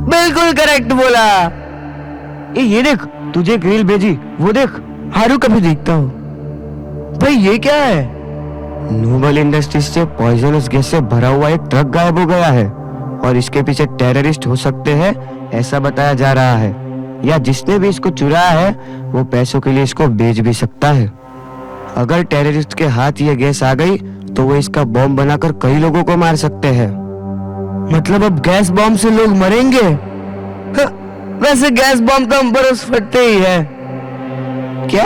बिल्कुल करेक्ट बोला। ये देख, तुझे एक रील भेजी, वो देख। हारू कभी देखता हूँ। भाई ये क्या है? नोबल इंडस्ट्रीज से पॉइजनस गैस से भरा हुआ एक ट्रक गायब हो गया है और इसके पीछे टेररिस्ट हो सकते हैं, ऐसा बताया जा रहा है। या जिसने भी इसको चुराया है वो पैसों के लिए इसको बेच भी सकता है। अगर टेररिस्ट के हाथ ये गैस आ गई तो वो इसका बॉम्ब बनाकर कई लोगों को मार सकते हैं। मतलब अब गैस बॉम्ब से लोग मरेंगे? वैसे गैस बॉम्ब तो हम पर रोज फटते ही है। क्या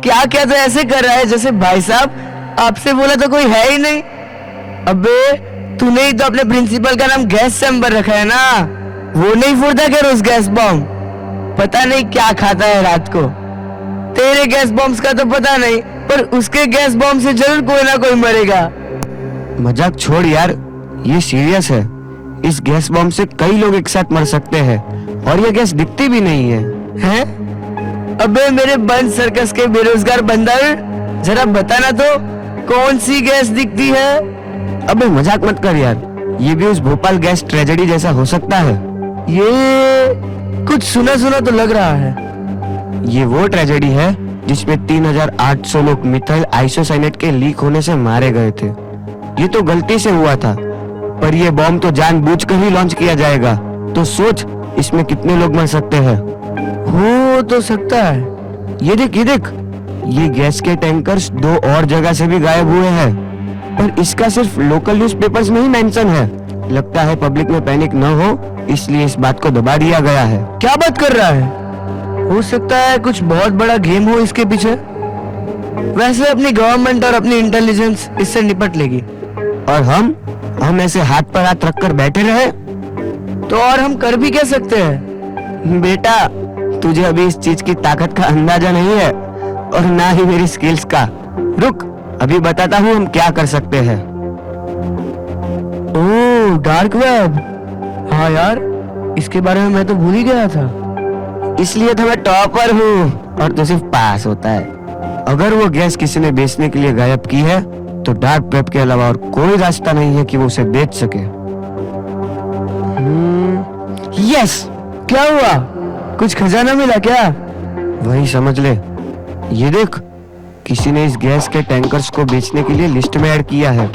क्या क्या तो ऐसे कर रहा है जैसे भाई साहब आपसे बोला तो कोई है ही नहीं। अबे तूने ही तो अपने प्रिंसिपल का नाम गैस चैम्बर रखा है ना, वो नहीं फोड़ता क्या रोज गैस बॉम्ब? पता नहीं क्या खाता है रात को। तेरे गैस बॉम्ब का तो पता नहीं, पर उसके गैस बॉम्ब से जरूर कोई ना कोई मरेगा। मजाक छोड़ यार, ये सीरियस है। इस गैस बॉम्ब से कई लोग एक साथ मर सकते हैं और ये गैस दिखती भी नहीं है। हैं? अबे मेरे बंद सर्कस के बेरोजगार बंदर, जरा बताना तो कौन सी गैस दिखती है? अबे मजाक मत कर यार, ये भी उस भोपाल गैस ट्रेजेडी जैसा हो सकता है। ये कुछ सुना सुना तो लग रहा है। ये वो ट्रेजेडी है जिसमें 3800 लोग मिथाइल आइसोसाइनेट के लीक होने से मारे गए थे। ये तो गलती से हुआ था, पर ये बॉम्ब तो जानबूझकर ही लॉन्च किया जाएगा। तो सोच इसमें कितने लोग मर सकते हैं। हो तो सकता है। ये देख, ये गैस के टैंकर्स 2 और जगह से भी गायब हुए हैं, पर इसका सिर्फ लोकल न्यूज़पेपर्स में ही मेंशन है। लगता है पब्लिक में पैनिक न हो, इसलिए इस बात को दबा दिया गया है। क्या बात कर रहा है? हो सकता है कुछ बहुत बड़ा गेम हो इसके पीछे। वैसे अपनी गवर्नमेंट और अपनी इंटेलिजेंस इससे निपट लेगी, और हम ऐसे हाथ पर हाथ रखकर बैठे रहे तो और हम कर भी क्या सकते हैं? बेटा, तुझे अभी इस चीज की ताकत का अंदाजा नहीं है और ना ही मेरी स्किल्स का। रुक, अभी बताता हूँ हम क्या कर सकते हैं। ओह, डार्क वेब। हाँ यार, इसके बारे में मैं तो भूल ही गया था। इसलिए तो मैं टॉपर हूँ और तू सिर्फ पास होता है। अगर वो गैस किसी ने बेचने के लिए गायब की है तो डार्क वेब के अलावा और कोई रास्ता नहीं है कि वो उसे बेच सके। यस, क्या हुआ? कुछ खजाना मिला क्या? वही समझ ले। ये देख, किसी ने इस गैस के टैंकर्स को बेचने के लिए लिस्ट में ऐड किया है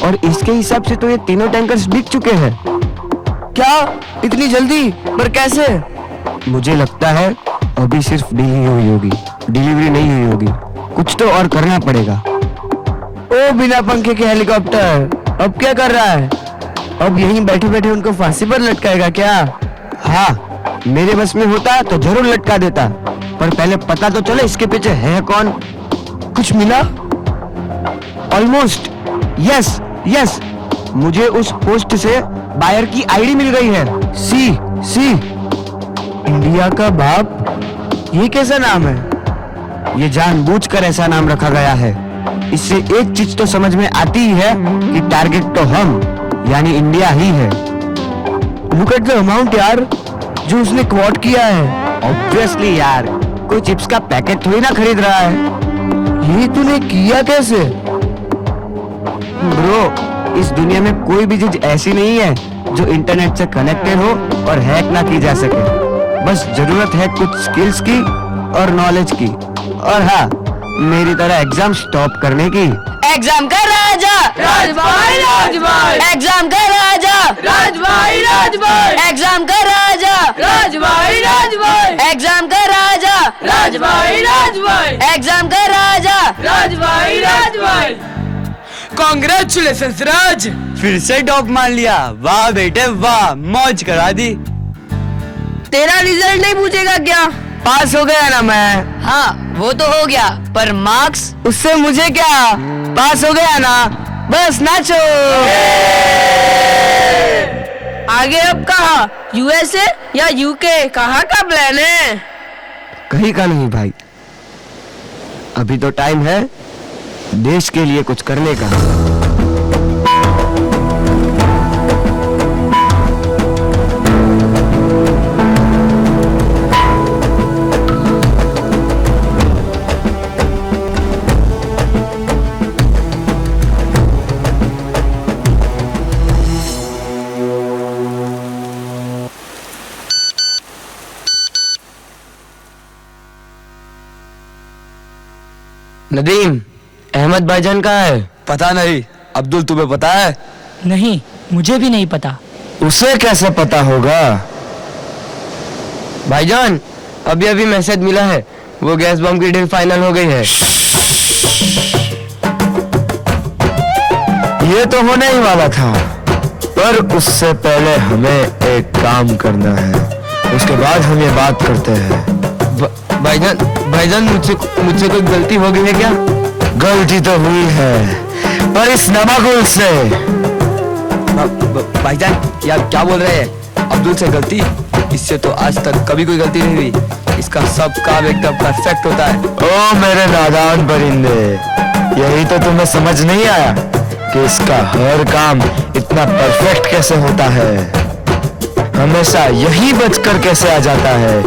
और इसके हिसाब से तो ये तीनों टैंकर्स बिक चुके हैं। क्या इतनी जल्दी? पर कैसे? मुझे लगता है अभी सिर्फ डील ही हुई होगी, डिलीवरी नहीं हुई होगी। कुछ तो और करना पड़ेगा। ओ बिना पंखे के हेलीकॉप्टर, अब क्या कर रहा है? अब यहीं बैठे बैठे उनको फांसी पर लटकाएगा क्या? हाँ, मेरे बस में होता तो जरूर लटका देता, पर पहले पता तो चले इसके पीछे है कौन। कुछ मिला? ऑलमोस्ट। यस, मुझे उस पोस्ट से बायर की आईडी मिल गई है। सी इंडिया का बाप, ये कैसा नाम है? ये जानबूझकर ऐसा नाम रखा गया है। इससे एक चीज तो समझ में आती ही है कि टारगेट तो हम यानी इंडिया ही है। लुक एट द अमाउंट यार, जो उसने क्वाट किया है। ऑब्वियसली यार, कोई चिप्स का पैकेट थोड़ी ना खरीद रहा है। ये तूने किया कैसे? ब्रो, इस दुनिया में कोई भी चीज ऐसी नहीं है जो इंटरनेट से कनेक्टेड हो और हैक ना की जा सके। बस जरूरत है कुछ स्किल्स की और नॉलेज की, और हाँ, मेरी तरह एग्जाम स्टॉप करने की। एग्जाम का राजा राजभाई राजभाई एग्जाम का राजा राजभाई राजभाई एग्जाम का राजा राजभाई राजभाई एग्जाम का राजा राजभाई राजभाई एग्जाम का राजा राजभाई राजभाई। कांग्रेचुलेशंस राज, फिर से टॉप मान लिया। वाह बेटे वाह, मौज करा दी। तेरा रिजल्ट नहीं पूछेगा क्या? पास हो गया ना मैं। हाँ वो तो हो गया, पर मार्क्स? उससे मुझे क्या, पास हो गया ना, बस नाचो। आगे अब कहाँ, यूएसए या यूके, कहाँ का प्लान है? कहीं का नहीं भाई, अभी तो टाइम है देश के लिए कुछ करने का। नदीम, अहमद भाईजान कहाँ है? पता नहीं। अब्दुल, तुम्हें पता है? नहीं, मुझे भी नहीं पता। उसे कैसे पता होगा? भाईजान, अभी अभी मैसेज मिला है, वो गैस बम की डील फाइनल हो गई है। ये तो होने ही वाला था, पर उससे पहले हमें एक काम करना है, उसके बाद हम ये बात करते हैं। भाईजान, मुझसे कोई गलती हो गई है क्या? गलती तो हुई है, पर इस नमागुल से। भाईजान, यार क्या बोल रहे हैं? अब्दुल से गलती? इससे तो आज तक कभी कोई गलती नहीं हुई। इसका सब काम एकदम परफेक्ट होता है। ओ मेरे नादान परिंदे, यही तो तुम्हें समझ नहीं आया कि इसका हर काम इतना परफेक्ट कैसे होता है। हमेशा यही बचकर कैसे आ जाता है,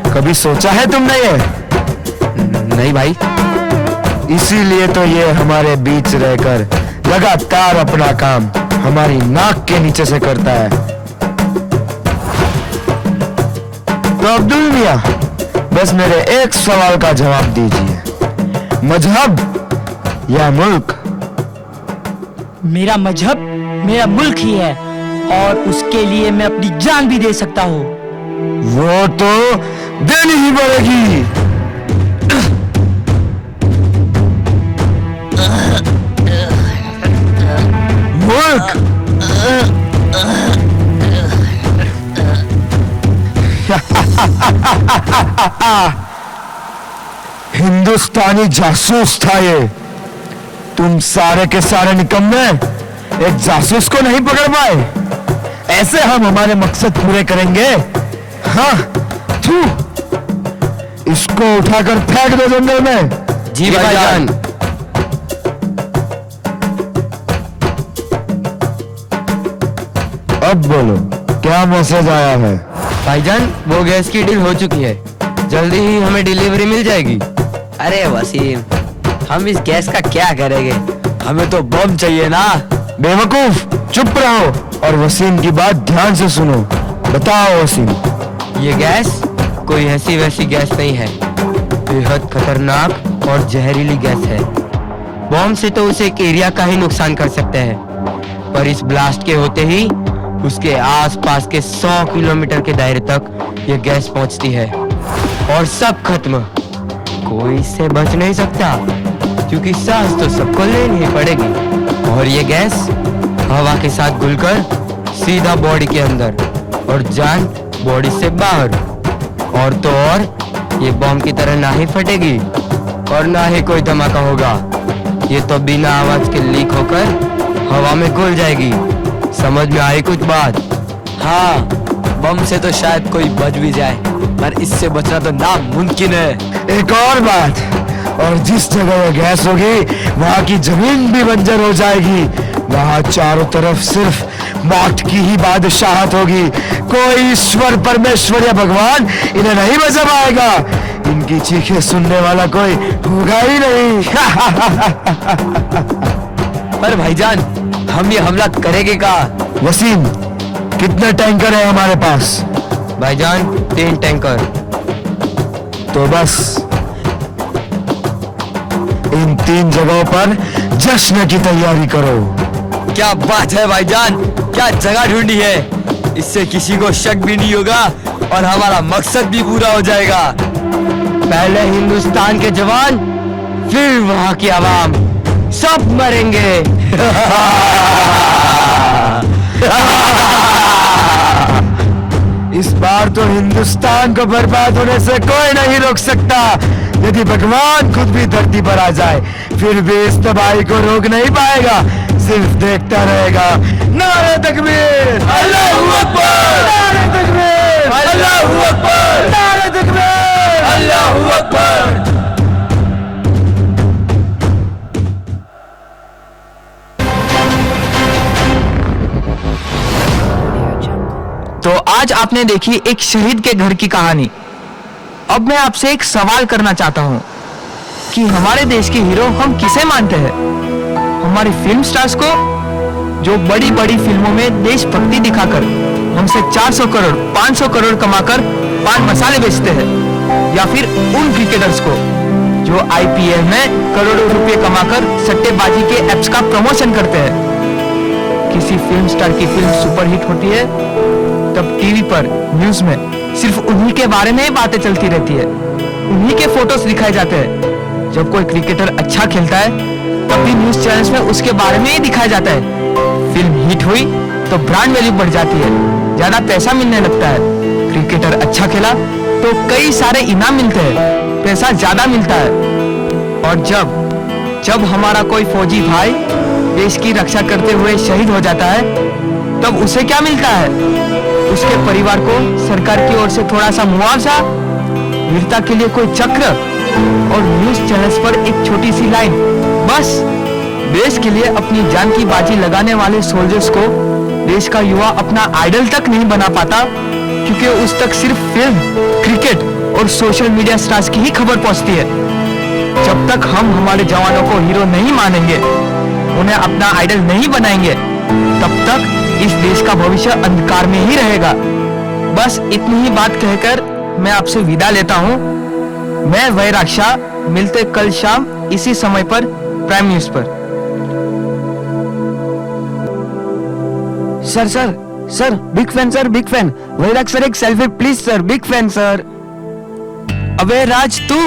कभी सोचा है तुमने ये? नहीं भाई। इसीलिए तो ये हमारे बीच रहकर लगातार अपना काम हमारी नाक के नीचे से करता है। तो अब्दुल मियां, बस मेरे एक सवाल का जवाब दीजिए, मजहब या मुल्क? मेरा मजहब मेरा मुल्क ही है, और उसके लिए मैं अपनी जान भी दे सकता हूँ। वो तो देनी ही पड़ेगी। मुल्क हिंदुस्तानी जासूस था ये। तुम सारे के सारे निकम्मे एक जासूस को नहीं पकड़ पाए। ऐसे हम हमारे मकसद पूरे करेंगे? हाँ, थू, इसको उठाकर फेंक दो जंगल में। जी भाईजान। अब बोलो, क्या मैसेज आया है? भाईजान, वो गैस की डील हो चुकी है, जल्दी ही हमें डिलीवरी मिल जाएगी। अरे वसीम, हम इस गैस का क्या करेंगे? हमें तो बम चाहिए ना। बेवकूफ, चुप रहो और वसीम की बात ध्यान से सुनो। बताओ वसीम। ये गैस कोई ऐसी वैसी गैस नहीं है, बेहद खतरनाक और जहरीली गैस है। बम से तो उसे एक एरिया का ही नुकसान कर सकते हैं, पर इस ब्लास्ट के होते ही उसके आसपास के 100 किलोमीटर के दायरे तक ये गैस पहुंचती है और सब खत्म। कोई इससे बच नहीं सकता, क्योंकि सांस तो सबको लेनी ही पड़ेगी। और ये गैस हवा के साथ घुलकर सीधा बॉडी के अंदर और जान बॉडी से बाहर। और तो और ये बम की तरह ना ही फटेगी और ना ही कोई धमाका होगा। ये तो बिना आवाज के लीक होकर हवा में घुल जाएगी। समझ में आई कुछ बात? हाँ, बम से तो शायद कोई बच भी जाए, पर इससे बचना तो नामुमकिन है। एक और बात, और जिस जगह ये गैस होगी वहाँ की जमीन भी बंजर हो जाएगी। वहाँ चारों तरफ सिर्फ मौत की ही बादशाहत होगी। कोई ईश्वर, परमेश्वर या भगवान इन्हें नहीं बचा पाएगा। इनकी चीखें सुनने वाला कोई होगा ही नहीं। पर भाईजान, हम ये हमला करेंगे का? वसीम, कितने टैंकर है हमारे पास? भाईजान, 3 टैंकर। तो बस इन 3 जगहों पर जश्न की तैयारी करो। क्या बात है भाईजान, क्या जगह ढूंढी है। इससे किसी को शक भी नहीं होगा और हमारा मकसद भी पूरा हो जाएगा। पहले हिंदुस्तान के जवान, फिर वहां की आवाम, सब मरेंगे। इस बार तो हिंदुस्तान को बर्बाद होने से कोई नहीं रोक सकता। यदि भगवान खुद भी धरती पर आ जाए, फिर भी इस तबाही को रोक नहीं पाएगा, सिर्फ देखता रहेगा। नारे तकबीर, अल्लाहू अकबर, नारे तकबीर, अल्लाहू अकबर, नारे तकबीर, अल्लाहू अकबर। तो आज आपने देखी एक शहीद के घर की कहानी। अब मैं आपसे एक सवाल करना चाहता हूं कि हमारे देश के हीरो हम किसे मानते हैं? हमारे फिल्म स्टार्स को, जो बड़ी बड़ी फिल्मों में देशभक्ति दिखाकर हमसे 400 करोड़ 500 करोड़ कमाकर पान मसाले बेचते हैं, या फिर उन क्रिकेटर्स को जो IPL में करोड़ों रुपए कमाकर सट्टेबाजी के एप्स का प्रमोशन करते हैं। किसी फिल्म स्टार की फिल्म सुपरहिट होती है तब टीवी पर न्यूज में सिर्फ उन्हीं के बारे में ही बातें चलती रहती है, उन्हीं के फोटोज दिखाए जाते हैं। जब कोई क्रिकेटर अच्छा खेलता है तब भी न्यूज चैनल्स में उसके बारे में ही दिखाया जाता है। फिल्म हिट हुई तो ब्रांड वैल्यू बढ़ जाती है, ज्यादा पैसा मिलने लगता है। क्रिकेटर अच्छा खेला तो कई सारे इनाम मिलते हैं, पैसा ज्यादा मिलता है। और जब हमारा कोई फौजी भाई देश की रक्षा करते हुए शहीद हो जाता है तब उसे क्या मिलता है? उसके परिवार को सरकार की ओर से थोड़ा सा मुआवजा, वीरता के लिए कोई चक्र और न्यूज चैनल्स पर एक छोटी सी लाइन। बस देश के लिए अपनी जान की बाजी लगाने वाले सोल्जर्स को देश का युवा अपना आइडल तक नहीं बना पाता, क्योंकि उस तक सिर्फ फिल्म, क्रिकेट और सोशल मीडिया स्टार्स की ही खबर पहुंचती है। जब तक हम हमारे जवानों को हीरो नहीं मानेंगे, उन्हें अपना आइडल नहीं बनाएंगे, तब तक इस देश का भविष्य अंधकार में ही रहेगा। बस इतनी ही बात कहकर मैं आपसे विदा लेता हूँ। मैं वैराग शाह, मिलते कल शाम इसी समय पर प्राइम न्यूज पर। Sir big fan sir, big fan. Vairag sir एक selfie please sir, big fan sir. अबे राज, तू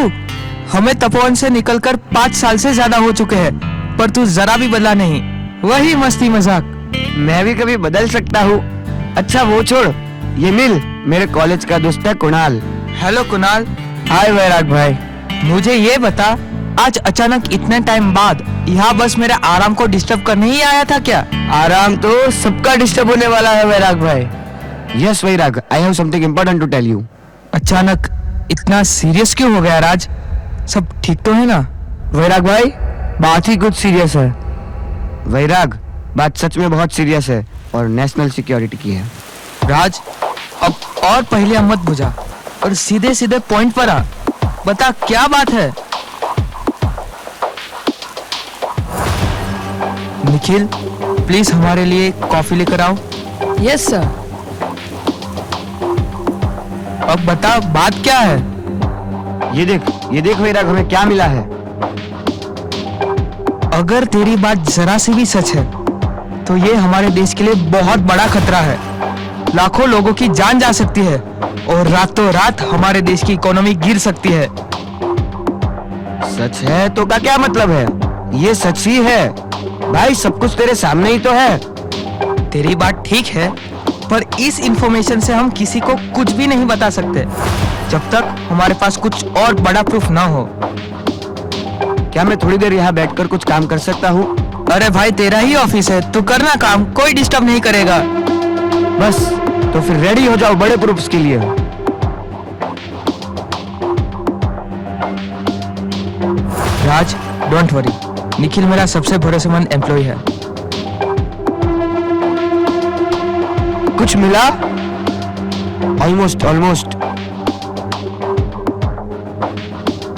हमें तपोवन से निकलकर 5 साल से ज्यादा हो चुके हैं, पर तू जरा भी बदला नहीं, वही मस्ती मजाक। मैं भी कभी बदल सकता हूँ। अच्छा वो छोड़, ये मिल, मेरे कॉलेज का दोस्त है कुणाल। हेलो कुणाल। हाय वैराग भाई। मुझे ये बता, आज अचानक इतने टाइम बाद यहाँ बस मेरे आराम को डिस्टर्ब करने ही आया था क्या? आराम तो सबका डिस्टर्ब होने वाला है वैराग भाई। Yes Vairag, I have something important to tell you. अचानक इतना सीरियस क्यों हो गया राज? सब ठीक तो है ना? वैराग भाई, बात ही कुछ सीरियस है। वैराग, बात सच में बहुत सीरियस है और नेशनल सिक्योरिटी की है। राज, अब और पहले मत बुझा और सीधे सीधे पॉइंट पर आ। बता क्या बात है? निखिल, प्लीज हमारे लिए कॉफी लेकर आओ। Yes sir. अब बता बात क्या है? ये देख वैराग, हमें क्या मिला है। अगर तेरी बात जरा सी भी सच है तो ये हमारे देश के लिए बहुत बड़ा खतरा है। लाखों लोगों की जान जा सकती है और रातों रात हमारे देश की इकोनॉमी गिर सकती है। सच है तो का क्या मतलब है? ये सच ही है भाई, सब कुछ तेरे सामने ही तो है। तेरी बात ठीक है, पर इस इंफॉर्मेशन से हम किसी को कुछ भी नहीं बता सकते जब तक हमारे पास कुछ और बड़ा प्रूफ ना हो। क्या मैं थोड़ी देर यहाँ बैठकर कुछ काम कर सकता हूँ? अरे भाई, तेरा ही ऑफिस है, तू करना काम, कोई डिस्टर्ब नहीं करेगा। बस तो फिर रेडी हो जाओ बड़े प्रूफ्स के लिए। राज, डोंट वरी, निखिल मेरा सबसे भरोसेमंद एम्प्लॉय है। कुछ मिला? ऑलमोस्ट।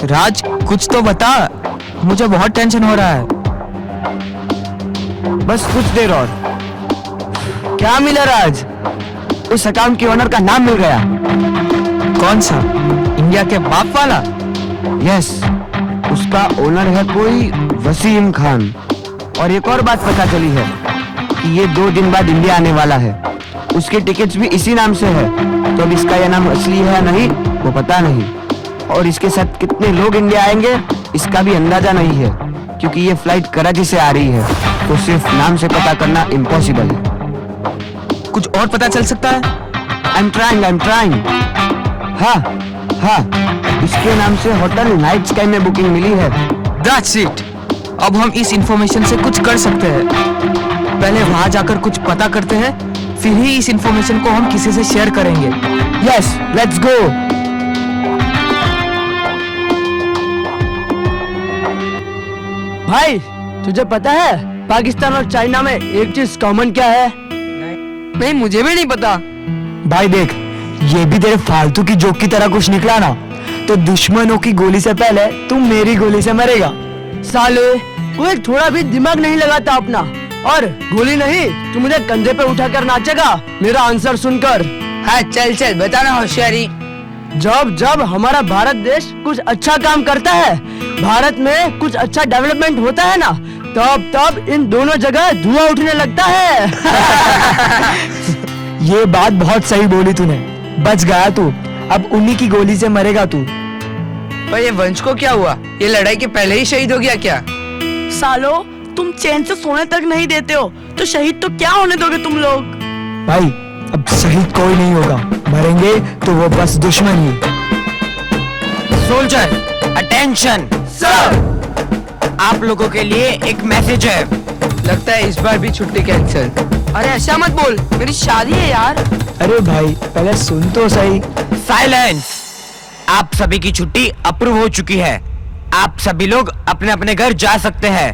राज, कुछ तो बता, मुझे बहुत टेंशन हो रहा है। बस कुछ देर और। क्या मिला राज? उस अकाउंट के ओनर का नाम मिल गया। कौन सा? इंडिया के बाप वाला? यस, उसका ओनर है कोई वसीम खान। और एक और बात पता चली है कि ये 2 दिन बाद इंडिया आने वाला है। उसके टिकट्स भी इसी नाम से है। तो अब इसका यह नाम असली है या नहीं वो पता नहीं, और इसके साथ कितने लोग इंडिया आएंगे इसका भी अंदाजा नहीं है, क्योंकि ये फ्लाइट कराची से आ रही है, तो सिर्फ नाम से पता करना इम्पॉसिबल है। कुछ और पता चल सकता है? I am trying. हाँ, इसके नाम से होटल नाइट स्काई में बुकिंग मिली है। That's it. अब हम इस इंफॉर्मेशन से कुछ कर सकते हैं। पहले वहां जाकर कुछ पता करते हैं, फिर ही इस इंफॉर्मेशन को हम किसी से शेयर करेंगे। Yes, let's go. भाई, तुझे पता है पाकिस्तान और चाइना में एक चीज कॉमन क्या है? नहीं, मुझे भी नहीं पता। भाई देख, ये भी तेरे फालतू की जोक की तरह कुछ निकला ना, तो दुश्मनों की गोली से पहले तू मेरी गोली से मरेगा। साले, तू एक थोड़ा भी दिमाग नहीं लगाता अपना, और गोली नहीं तू मुझे कंधे पे उठाकर नाचेगा मेरा आंसर सुनकर। हाँ चल बताना होशियारी। जब जब हमारा भारत देश कुछ अच्छा काम करता है, भारत में कुछ अच्छा डेवलपमेंट होता है ना, तब तब इन दोनों जगह धुआं उठने लगता है। ये बात बहुत सही बोली तूने, बच गया तू, अब उन्हीं की गोली से मरेगा तू। पर ये वंश को क्या हुआ? ये लड़ाई के पहले ही शहीद हो गया क्या? सालो, तुम चैन से सोने तक नहीं देते हो, तो शहीद तो क्या होने दोगे तुम लोग? भाई अब शहीद कोई नहीं होगा, मरेंगे तो वो बस दुश्मन ही। सोल्जर अटेंशन सर, आप लोगों के लिए एक मैसेज है। लगता है इस बार भी छुट्टी कैंसिल। अरे ऐसा मत बोल, मेरी शादी है यार। अरे भाई पहले सुन तो सही। साइलेंस, आप सभी की छुट्टी अप्रूव हो चुकी है। आप सभी लोग अपने अपने घर जा सकते हैं।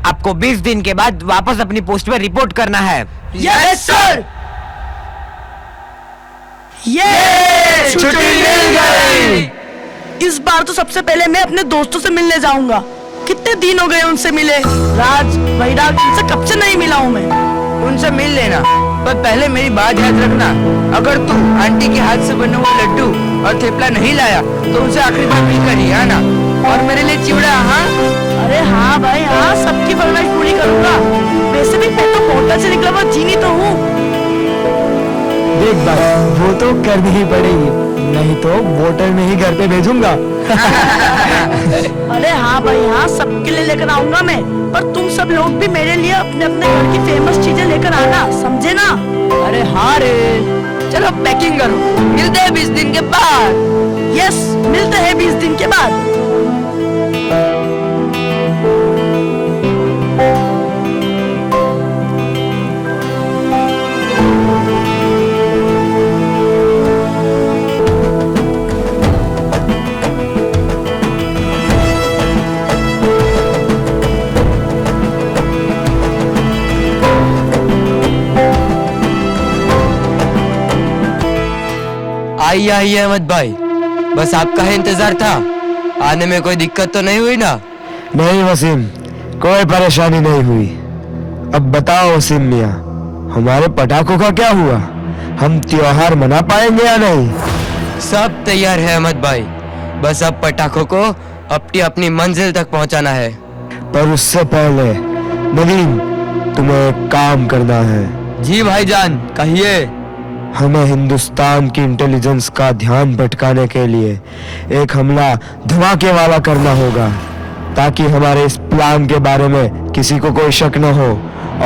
आपको 20 दिन के बाद वापस अपनी पोस्ट पर रिपोर्ट करना है। Yes sir. ये छुट्टी मिल गई। इस बार तो सबसे पहले मैं अपने दोस्तों से मिलने जाऊंगा। कितने दिन हो गए उनसे मिले। राज, वैराग, इनसे कब से नहीं मिला हूँ मैं। उनसे मिल लेना, पर पहले मेरी बात याद रखना, अगर तू आंटी के हाथ से बने हुए लड्डू और थेपला नहीं लाया तो उनसे आखिरी बार मिलकर ही आना। और मेरे लिए चिवड़ा। हाँ अरे हाँ भाई हाँ, सबकी फरमाइश पूरी करूंगा। वैसे भी मैं तो होटल से निकला हुआ जीनी तो हूँ। देख भाई, वो तो करनी ही पड़ेगी, नहीं तो वोटर में ही घर पे भेजूंगा। अरे हाँ भाई हाँ, सबके लिए लेकर आऊंगा मैं। और तुम सब लोग भी मेरे लिए अपने अपने घर की फेमस चीजें लेकर आना, समझे ना? अरे हाँ रे, चलो पैकिंग करो, मिलते हैं 20 दिन के बाद। यस, मिलते हैं 20 दिन के बाद। आइए अहमद भाई, बस आपका ही इंतजार था। आने में कोई दिक्कत तो नहीं हुई ना? नहीं वसीम, कोई परेशानी नहीं हुई। अब बताओ वसीम मियाँ, हमारे पटाखों का क्या हुआ? हम त्योहार मना पाएंगे या नहीं? सब तैयार है अहमद भाई, बस अब पटाखों को अपनी अपनी मंजिल तक पहुंचाना है। पर उससे पहले नदीम, तुम्हें एक काम करना है। जी भाईजान, कहिए। हमें हिंदुस्तान की इंटेलिजेंस का ध्यान भटकाने के लिए एक हमला धमाके वाला करना होगा, ताकि हमारे इस प्लान के बारे में किसी को कोई शक न हो।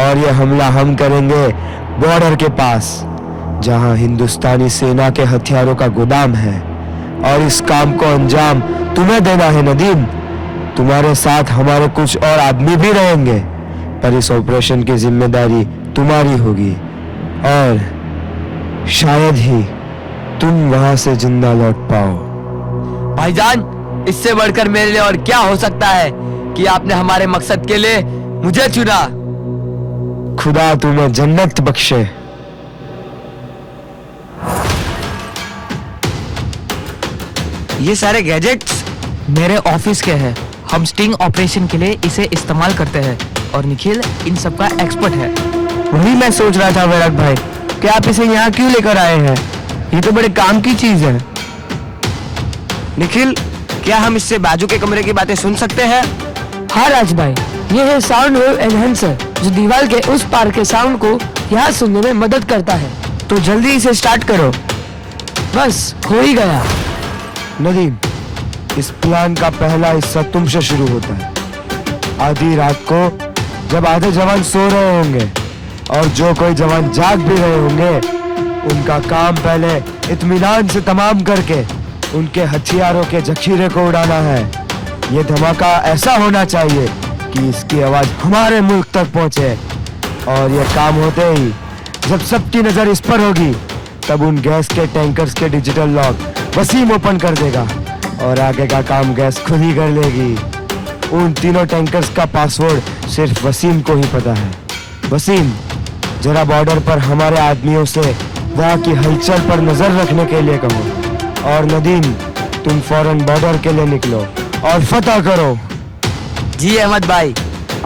और ये हमला हम करेंगे बॉर्डर के पास, जहां हिंदुस्तानी सेना के हथियारों का गोदाम है। और इस काम को अंजाम तुम्हें देना है नदीम। तुम्हारे साथ हमारे कुछ और आदमी भी रहेंगे, पर इस ऑपरेशन की जिम्मेदारी तुम्हारी होगी। और शायद ही तुम वहां से जिंदा लौट पाओ। भाईजान, इससे बढ़कर मेरे लिए और क्या हो सकता है कि आपने हमारे मकसद के लिए मुझे चुना। खुदा तुम्हें जन्नत बख्शे। ये सारे गैजेट्स मेरे ऑफिस के हैं। हम स्टिंग ऑपरेशन के लिए इसे इस्तेमाल करते हैं और निखिल इन सब का एक्सपर्ट है। वही मैं सोच रहा था वैराग भाई, कि आप इसे यहाँ क्यों लेकर आए हैं? ये तो बड़े काम की चीज है। निखिल, क्या हम इससे बाजू के कमरे की बातें सुन सकते हैं? हाँ राज भाई, ये है साउंड वेव एनहेंसर, जो दीवार के उस पार के साउंड को यहाँ सुनने में मदद करता है। तो जल्दी इसे स्टार्ट करो। बस हो ही गया। नदीम, इस प्लान का पहला हिस्सा तुमसे शुरू होता है। आधी रात को जब आधे जवान सो रहे होंगे और जो कोई जवान जाग भी रहे होंगे, उनका काम पहले इत्मीनान से तमाम करके उनके हथियारों के जखीरे को उड़ाना है। ये धमाका ऐसा होना चाहिए कि इसकी आवाज हमारे मुल्क तक पहुंचे। और ये काम होते ही जब सबकी नजर इस पर होगी, तब उन गैस के टैंकर्स के डिजिटल लॉक वसीम ओपन कर देगा और आगे का काम गैस खुद ही कर लेगी। उन तीनों टैंकर्स का पासवर्ड सिर्फ वसीम को ही पता है। वसीम, जरा बॉर्डर पर हमारे आदमियों से वहाँ की हलचल पर नजर रखने के लिए कहो। और नदीम, तुम फौरन बॉर्डर के लिए निकलो और फतह करो। जी अहमद भाई।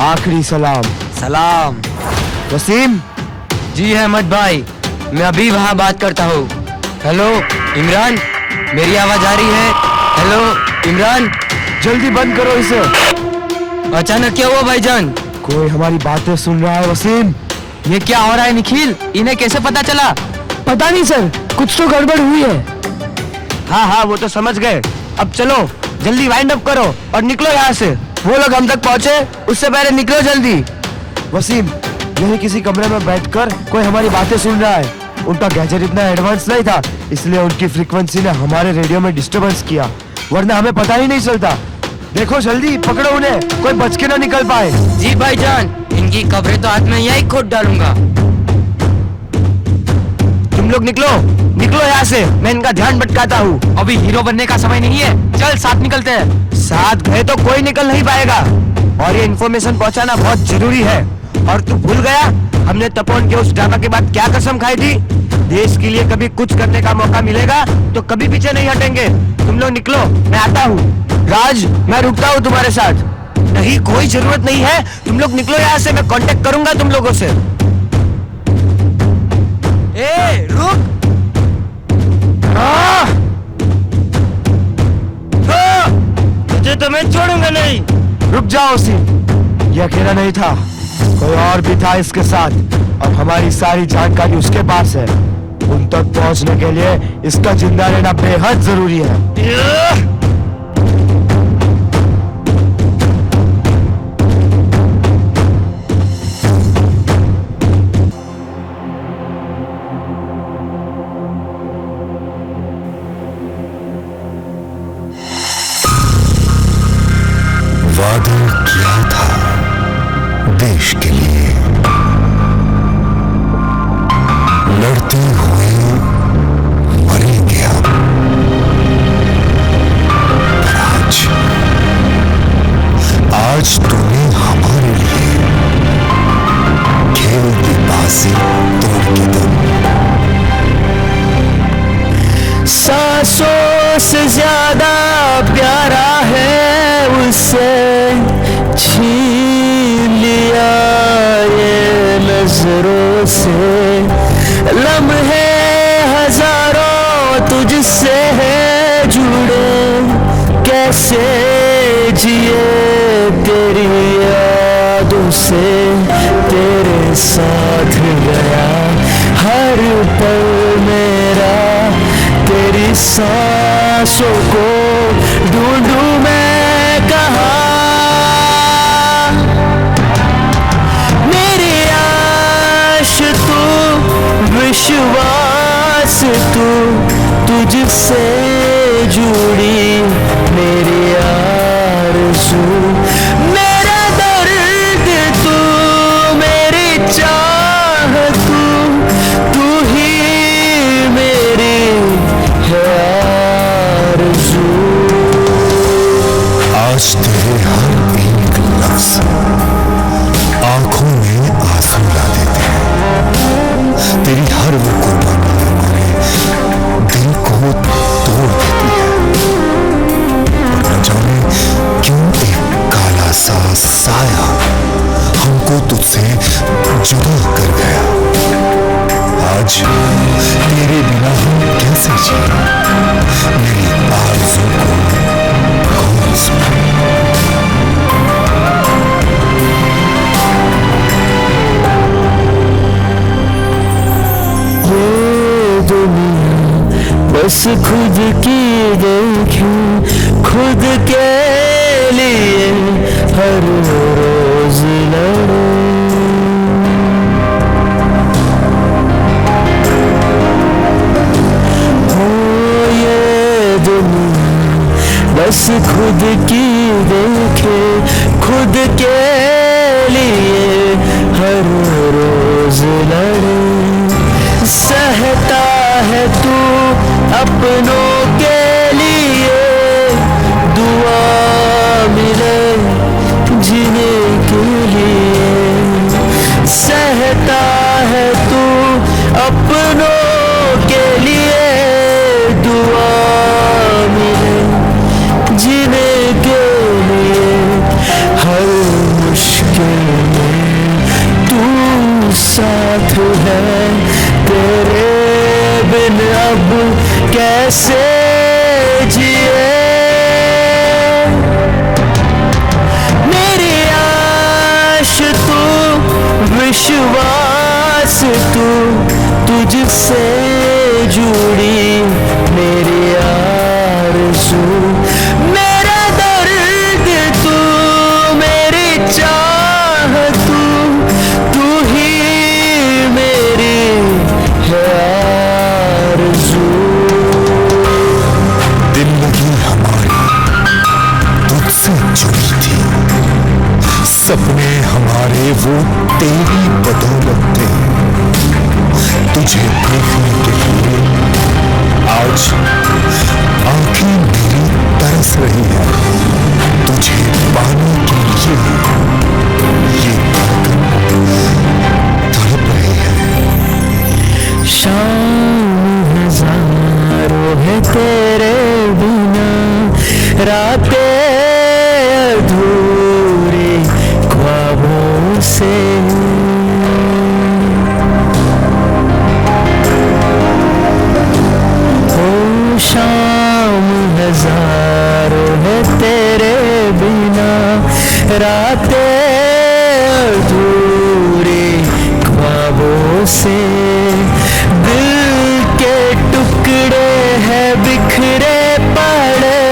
आखिरी सलाम। सलाम। वसीम। जी अहमद भाई, मैं अभी वहाँ बात करता हूँ। हेलो इमरान, मेरी आवाज आ रही है? हेलो इमरान, जल्दी बंद करो इसे। अचानक क्या हुआ भाईजान? कोई हमारी बातें सुन रहा है वसीम। ये क्या हो रहा है निखिल? इन्हें कैसे पता चला? पता नहीं सर, कुछ तो गड़बड़ हुई है। हाँ हाँ वो तो समझ गए। अब चलो जल्दी वाइंड अप करो और निकलो यहाँ से। वो लोग हम तक पहुँचे उससे पहले निकलो जल्दी। वसीम, यही किसी कमरे में बैठकर कोई हमारी बातें सुन रहा है। उनका गैजेट इतना एडवांस नहीं था, इसलिए उनकी फ्रीक्वेंसी ने हमारे रेडियो में डिस्टरबेंस किया, वरना हमें पता ही नहीं चलता। देखो जल्दी पकड़ो उन्हें, कोई बच के ना निकल पाए। जी भाईजान, इनकी कब्रें तो हाथ में यही खोद डालूंगा। तुम लोग निकलो निकलो यहाँ से, मैं इनका ध्यान भटकाता हूँ। अभी हीरो बनने का समय नहीं है, चल साथ निकलते हैं। साथ गए तो कोई निकल नहीं पाएगा और ये इन्फॉर्मेशन पहुँचाना बहुत जरूरी है। और तू भूल गया हमने तपोवन के उस ड्रामा के बाद क्या कसम खाई थी? देश के लिए कभी कुछ करने का मौका मिलेगा तो कभी पीछे नहीं हटेंगे। तुम लोग निकलो, मैं आता हूँ। राज, मैं रुकता हूँ तुम्हारे साथ। नहीं, कोई जरूरत नहीं है, तुम लोग निकलो यहाँ से, मैं कांटेक्ट करूंगा तुम लोगों से। ए रुक! तुझे तो मैं छोड़ूंगा नहीं। रुक जाओ वसीम, ये अकेला नहीं था, कोई और भी था इसके साथ और हमारी सारी जानकारी उसके पास है। उन तक पहुंचने के लिए इसका जिंदा रहना बेहद जरूरी है। वादा किया था देश के लिए, लड़ते हुए मरेंगे हम। पर आज तूने हमारे लिए खेल की बाजी तोड़ के दम। सांसों से ज्यादा प्यारा है उसे छीन लिया ये नजरों से। लम्हे हजारों तुझसे है जुड़े, कैसे जिए तेरी यादों से। तेरे साथ गया हर पल मेरा, तेरी सांसों को ढूंढूं मैं कहाँ। मेरी आश तू, विश्वास तू, तुझसे जुड़ी मेरी आरज़ू। मेरा दर्द तू, मेरी चाह तू, तू ही मेरी है आरज़ू। आज तेरे हर एक लफ्ज़ आंखों में आंसू ला देते हैं। तेरी हर वो कुर्बानी हमारे दिल को तोड़ देती है। और न जाने क्यों एक काला सा साया हमको तुझसे जुदा कर गया। आज तेरे बिना हम कैसे जिए? मेरी आरज़ू को कौन सुने? ये दुनिया बस खुद की देखे, खुद के लिए हर रोज लड़े। हो ये दुनिया बस खुद की देखे, खुद के लिए हर रोज लड़े। सहता है तू अपनों के लिए, दुआ मिले जीने के लिए। सहता है तू अपनों के लिए, दुआ मिले जीने के लिए। हर मुश्किल में तू साथ है, तेरे बिन अब कैसे जिए। मेरी आश तू, विश्वास तू, तुझसे जुड़ी मेरी आरज़ू। मेरा दर्द तू, मेरी चाह तू, तू ही मेरी है आरज़ू। जिंदगी हमारी तुझसे जुड़ी थी, सपने हमारे वो तेरी बदौलत थे। तुझे देखने के लिए आज आंखें मेरी तरस रही है, तुझे पाने के लिए ये धड़कन तड़प रही है। शाम हजारों है तेरे बिना, रातें अधूरी ख्वाबों से। ओ शाम हजारों है तेरे बिना, रातें अधूरी ख्वाबों से। दिल के टुकड़े हैं बिखरे पड़े,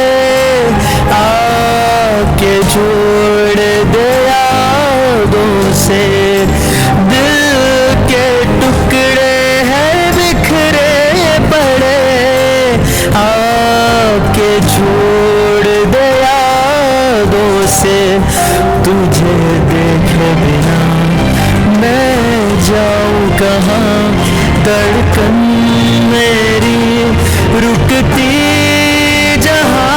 आके जोड़ दे यादों से। दिल के टुकड़े हैं बिखरे पड़े, आके जोड़ दे यादों से। तुझे देखे बिना मैं जाऊं कहाँ, धड़कन मेरी रुकती जहाँ।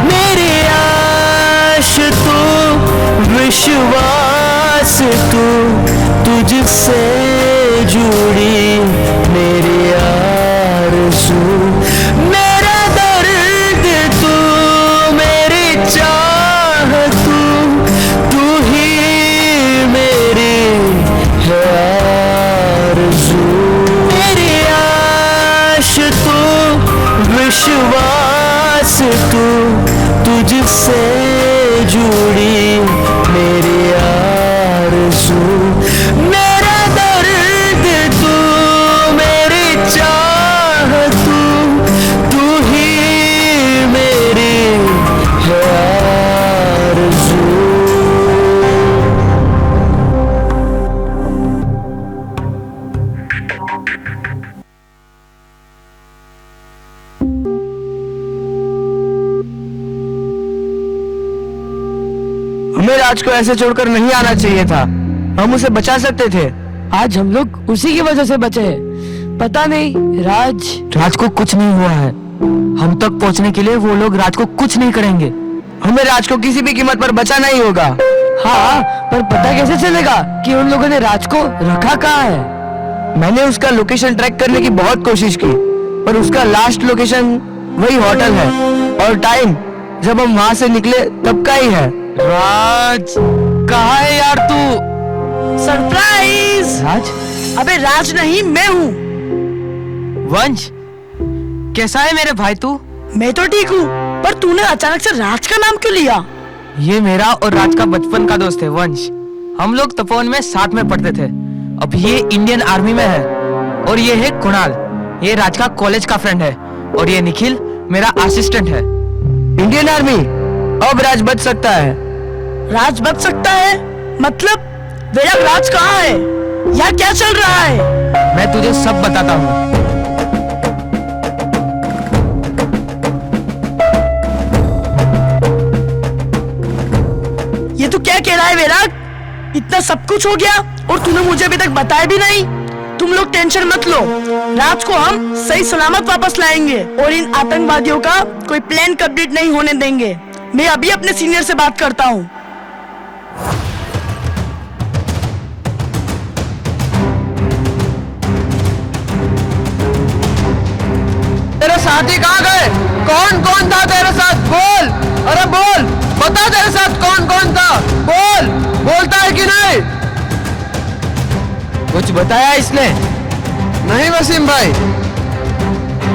मेरी आश तू, विश्वास तू, तुझसे जुड़ी मेरी आरज़ू। मेरा दर्द तू, मेरी चाह तू, तू ही मेरी है आरज़ू। मेरी आश तू, विश्वास तू, तुझसे जुड़ी मेरी आरज़ू। मेरा दर्द तू, मेरी चाह तू, तू ही मेरी है आरज़ू। हमें राज को ऐसे छोड़कर नहीं आना चाहिए था, हम उसे बचा सकते थे। आज हम लोग उसी की वजह से बचे हैं। पता नहीं राज को कुछ नहीं हुआ है। हम तक पहुंचने के लिए वो लोग राज को कुछ नहीं करेंगे। हमें राज को किसी भी कीमत पर बचाना ही होगा। हाँ, पर पता कैसे चलेगा कि उन लोगों ने राज को रखा कहाँ है? मैंने उसका लोकेशन ट्रैक करने की बहुत कोशिश की, पर उसका लास्ट लोकेशन वही होटल है, और टाइम जब हम वहां से निकले तब का ही है। राज कहाँ है यार तू? सरप्राइज! राज? अबे राज नहीं, मैं हूँ। वंश, कैसा है मेरे भाई तू? मैं तो ठीक हूँ, पर तूने अचानक से राज का नाम क्यों लिया? ये मेरा और राज का बचपन का दोस्त है वंश। हम लोग तपोवन में साथ में पढ़ते थे। अब ये इंडियन आर्मी में है। और ये है कुणाल, ये राज का कॉलेज का फ्रेंड है। और ये निखिल मेरा असिस्टेंट है। Indian army? अब राज बच सकता है। राज बच सकता है? मतलब मेरा राज कहाँ है? यहाँ क्या चल रहा है? मैं तुझे सब बताता हूँ। ये तू क्या कह रहा है विराट? इतना सब कुछ हो गया और तूने मुझे अभी तक बताया भी नहीं। तुम लोग टेंशन मत लो, राज को हम सही सलामत वापस लाएंगे और इन आतंकवादियों का कोई प्लान कंप्लीट नहीं होने देंगे। मैं अभी अपने सीनियर से बात करता हूँ। तेरे साथी कहाँ गए? कौन कौन था तेरे साथ? बोल, अरे बोल, बता तेरे साथ कौन कौन था? बोल, बोलता है कि नहीं? कुछ बताया इसने? नहीं वसीम भाई,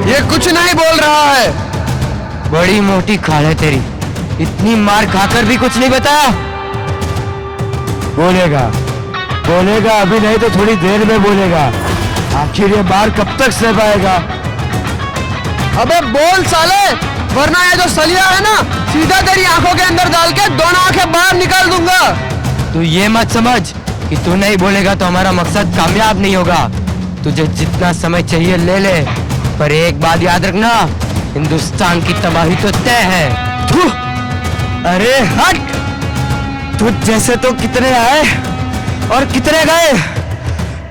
ये कुछ नहीं बोल रहा है। बड़ी मोटी खाल है तेरी, इतनी मार खाकर भी कुछ नहीं बताया। बोलेगा बोलेगा, अभी नहीं तो थोड़ी देर में बोलेगा। आखिर ये मार कब तक सह पाएगा? अबे बोल साले, वरना ये जो सलिया है ना, सीधा तेरी आंखों के अंदर डाल के दोनों आंखें बाहर निकाल दूंगा। तू ये मत समझ कि तू नहीं बोलेगा तो हमारा मकसद कामयाब नहीं होगा। तुझे जितना समय चाहिए ले ले, पर एक बात याद रखना, हिंदुस्तान की तबाही तो तय है। अरे हट! तुझ जैसे तो कितने आए और कितने गए,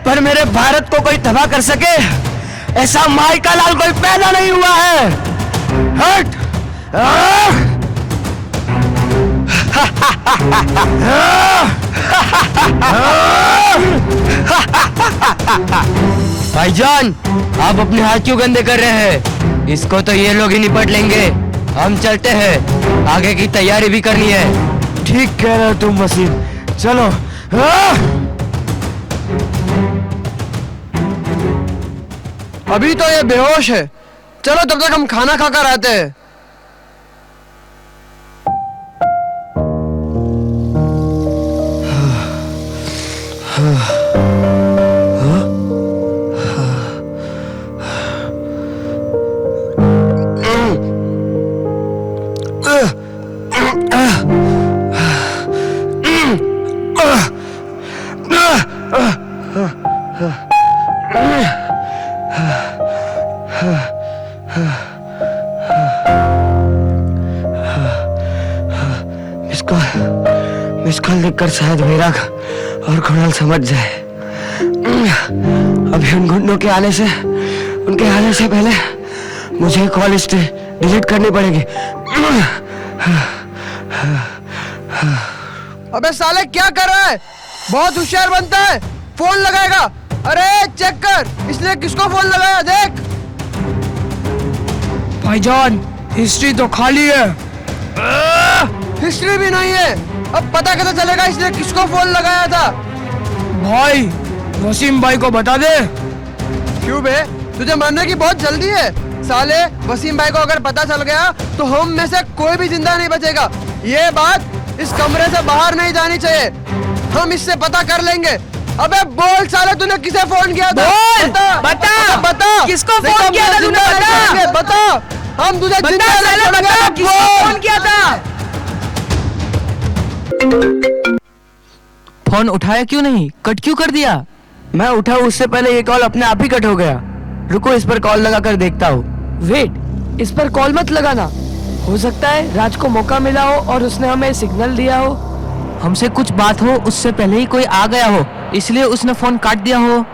पर मेरे भारत को कोई तबाह कर सके ऐसा माई का लाल कोई पैदा नहीं हुआ है। हट! भाईजान, आप अपने हाथ क्यों गंदे कर रहे हैं? इसको तो ये लोग ही निपट लेंगे। हम चलते हैं, आगे की तैयारी भी करनी है। ठीक कह रहे हो तुम वसीम, चलो। अभी तो ये बेहोश है, चलो तब तक हम खाना खाकर आते हैं। मिस कॉल देखकर शायद विराग और कुणाल समझ जाए। अभी उन गुंडों के आने से पहले मुझे कॉल हिस्ट्री डिलीट करनी पड़ेगी। अबे साले क्या कर रहा है? बहुत होशियार बनता है, फोन लगाएगा। अरे चेक कर, इसने किसको फोन लगाया देख। भाईजान, हिस्ट्री तो खाली है। हिस्ट्री भी नहीं है, अब पता कैसे चलेगा इसने किसको फोन लगाया था? भाई, वसीम भाई को बता दे। क्यों बे, तुझे मरने की बहुत जल्दी है? साले, वसीम भाई को अगर पता चल गया तो हम में से कोई भी जिंदा नहीं बचेगा। ये बात इस कमरे से बाहर नहीं जानी चाहिए, हम इससे पता कर लेंगे। अबे बोल साले, तूने किसे फोन किया था? बता किसको फोन किया था तूने? बता, हम तुझे जिंदा नहीं छोड़ेंगे। किसको फोन किया था? फोन उठाया क्यों नहीं? कट क्यों कर दिया? मैं उठा उससे पहले ये कॉल अपने आप ही कट हो गया। रुको, इस पर कॉल लगाकर देखता हूँ। वेट, इस पर कॉल मत लगाना। हो सकता है राज को मौका मिला हो और उसने हमें सिग्नल दिया हो। हमसे कुछ बात हो, उससे पहले ही कोई आ गया हो, इसलिए उसने फोन काट दिया हो।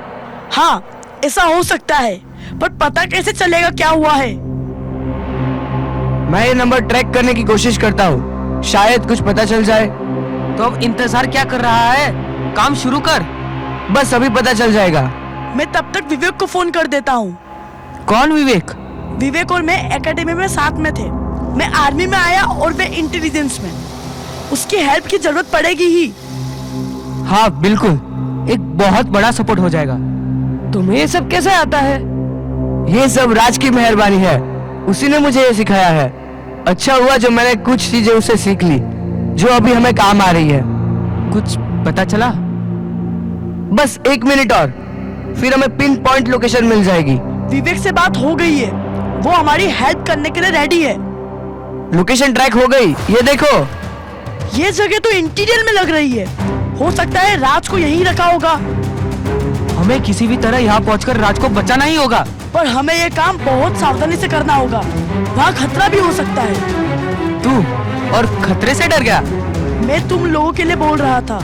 हाँ, ऐसा हो सकता है, पर पता कैसे चलेगा क्या हुआ है? मैं ये नंबर ट्रैक करने की कोशिश करता हूँ, शायद कुछ पता चल जाए। तो अब इंतजार क्या कर रहा है? काम शुरू कर। बस अभी पता चल जाएगा। मैं तब तक विवेक को फोन कर देता हूँ। कौन विवेक? विवेक और मैं एकेडमी में साथ में थे। मैं आर्मी में आया और वे इंटेलिजेंस में। उसकी हेल्प की जरूरत पड़ेगी ही। हाँ बिल्कुल, एक बहुत बड़ा सपोर्ट हो जाएगा। तुम्हें ये सब कैसे आता है? ये सब राज की मेहरबानी है, उसी ने मुझे ये सिखाया है। अच्छा हुआ जो मैंने कुछ चीजें उससे सीख ली, जो अभी हमें काम आ रही है। कुछ पता चला? बस 1 मिनट और, फिर हमें पिन पॉइंट लोकेशन मिल जाएगी। विवेक से बात हो गई है, वो हमारी हेल्प करने के लिए रेडी है। लोकेशन ट्रैक हो गई, ये देखो। ये जगह तो इंटीरियर में लग रही है, हो सकता है राज को यहीं रखा होगा। हमें किसी भी तरह यहाँ पहुँचकर राज को बचाना ही होगा। पर हमें ये काम बहुत सावधानी से करना होगा, वहाँ खतरा भी हो सकता है। तू और खतरे से डर गया? मैं तुम लोगों के लिए बोल रहा था।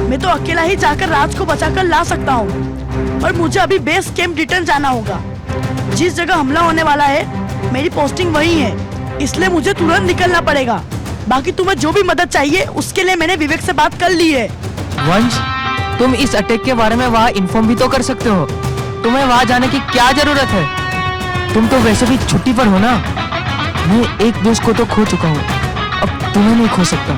मैं तो अकेला ही जाकर राज को बचाकर ला सकता हूँ, पर मुझे अभी बेस कैंप रिटर्न जाना होगा। जिस जगह हमला होने वाला है मेरी पोस्टिंग वही है, इसलिए मुझे तुरंत निकलना पड़ेगा। बाकी तुम्हें जो भी मदद चाहिए उसके लिए मैंने विवेक से बात कर ली है। वंश, तुम इस अटैक के बारे में वहाँ इन्फॉर्म भी तो कर सकते हो। तुम्हें वहाँ जाने की क्या जरूरत है? तुम तो वैसे भी छुट्टी पर हो ना। मैं एक दोस्त को तो खो चुका हूँ, अब तुम्हें नहीं खो सकता।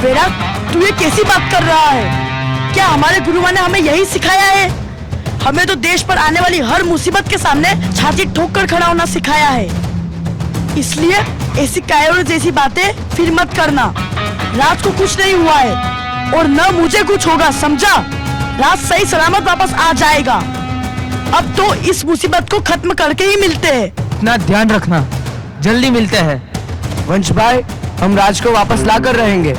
विराग, तू ये कैसी बात कर रहा है? क्या हमारे गुरुओं ने हमें यही सिखाया है? हमें तो देश पर आने वाली हर मुसीबत के सामने छाती ठोक कर खड़ा होना सिखाया है। इसलिए ऐसी कायरों जैसी बातें फिर मत करना। राज को कुछ नहीं हुआ है और न मुझे कुछ होगा, समझा? राज सही सलामत वापस आ जाएगा। अब तो इस मुसीबत को खत्म करके ही मिलते हैं। अपना ध्यान रखना, जल्दी मिलते हैं। वंश भाई, हम राज को वापस ला कर रहेंगे।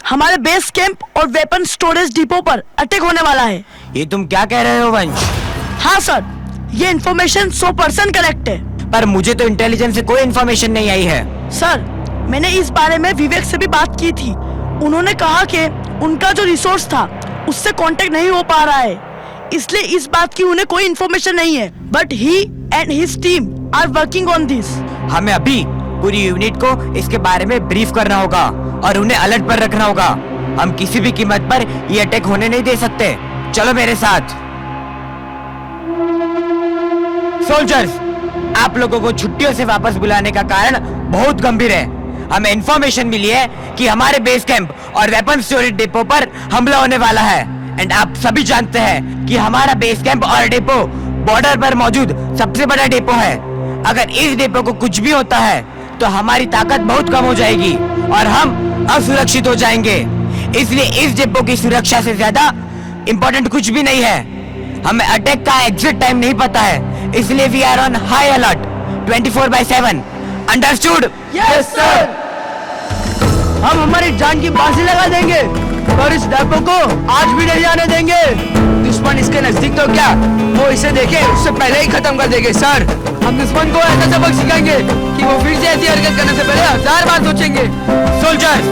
हमारे बेस कैंप और वेपन स्टोरेज डिपो पर अटैक होने वाला है। ये तुम क्या कह रहे हो वंश? हाँ सर, ये इन्फॉर्मेशन 100% करेक्ट है। पर मुझे तो इंटेलिजेंस से कोई इन्फॉर्मेशन नहीं आई है। सर, मैंने इस बारे में विवेक से भी बात की थी। उन्होंने कहा कि उनका जो रिसोर्स था उससे कांटेक्ट नहीं हो पा रहा है, इसलिए इस बात की उन्हें कोई इन्फॉर्मेशन नहीं है। But he and his team are working on this. हमें अभी पूरी यूनिट को इसके बारे में ब्रीफ करना होगा और उन्हें अलर्ट पर रखना होगा। हम किसी भी कीमत पर ये अटैक होने नहीं दे सकते। चलो मेरे साथ। सोल्जर्स, आप लोगों को छुट्टियों से वापस बुलाने का कारण बहुत गंभीर है। हमें इंफॉर्मेशन मिली है कि हमारे बेस कैंप और वेपन स्टोरेज डिपो पर हमला होने वाला है। एंड आप सभी जानते हैं कि हमारा बेस कैंप और डिपो बॉर्डर पर मौजूद सबसे बड़ा डिपो है। अगर इस डिपो को कुछ भी होता है तो हमारी ताकत बहुत कम हो जाएगी और हम असुरक्षित हो जाएंगे। इसलिए इस डिपो की सुरक्षा से ज्यादा इंपॉर्टेंट कुछ भी नहीं है। हमें अटैक का एग्जैक्ट टाइम नहीं पता है, इसलिए we are on high alert 24/7। Understood? Yes sir. हम हमारी जान की बाजी लगा देंगे और इस डिपो को आज भी नहीं जाने देंगे। दुश्मन इसके नजदीक तो क्या, वो इसे देखे उससे पहले ही खत्म कर देंगे। सर, हम दुश्मन को ऐसा सबक सिखाएंगे कि वो फिर से ऐसी हरकत करने से पहले 1000 बार सोचेंगे। Soldiers,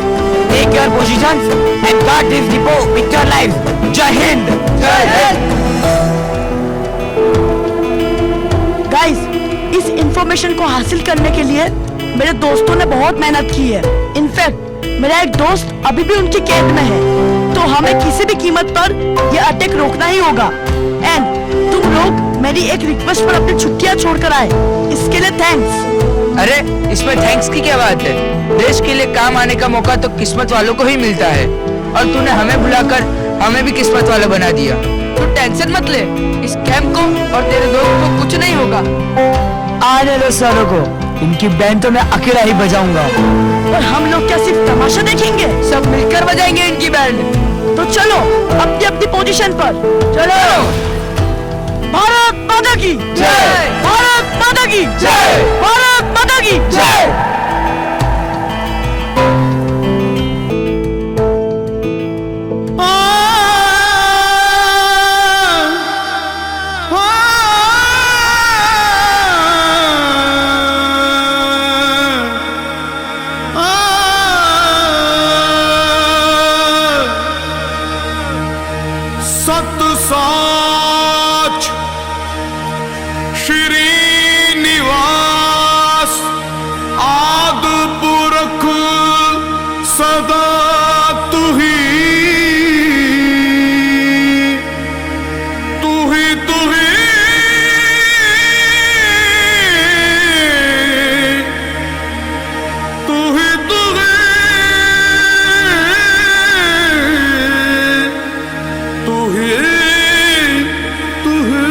take your positions and guard this depot with your lives. जय हिंद। जय हिंद। गाइस, इस इंफॉर्मेशन को हासिल करने के लिए मेरे दोस्तों ने बहुत मेहनत की है। इनफैक्ट मेरा एक दोस्त अभी भी उनकी कैद में है, तो हमें किसी भी कीमत पर यह अटैक रोकना ही होगा। एंड तुम लोग मेरी एक रिक्वेस्ट पर अपनी छुट्टियां छोड़कर आए, इसके लिए थैंक्स। अरे, इसमें थैंक्स की क्या बात है? देश के लिए काम आने का मौका तो किस्मत वालों को ही मिलता है और तूने हमें बुलाकर हमें भी किस्मत वाला बना दिया। तू टेंशन मत ले, इस कैंप को और तेरे दोस्त को कुछ नहीं होगा। आने दो सारों को, इनकी बैंड तो मैं अकेला ही बजाऊंगा। और हम लोग क्या सिर्फ तमाशा देखेंगे? सब मिलकर बजाएंगे इनकी बैंड। तो चलो अपनी अपनी पोजीशन पर। चलो। भारत माता की जय। भारत माता की जय। भारत माता की जय। सत श्रीनिवास आदि पुरख सदा तू ही तू ही तू ही तू ही तू ही तू ही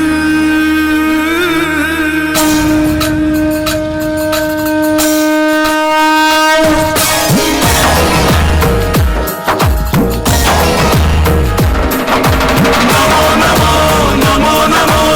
नमो नमो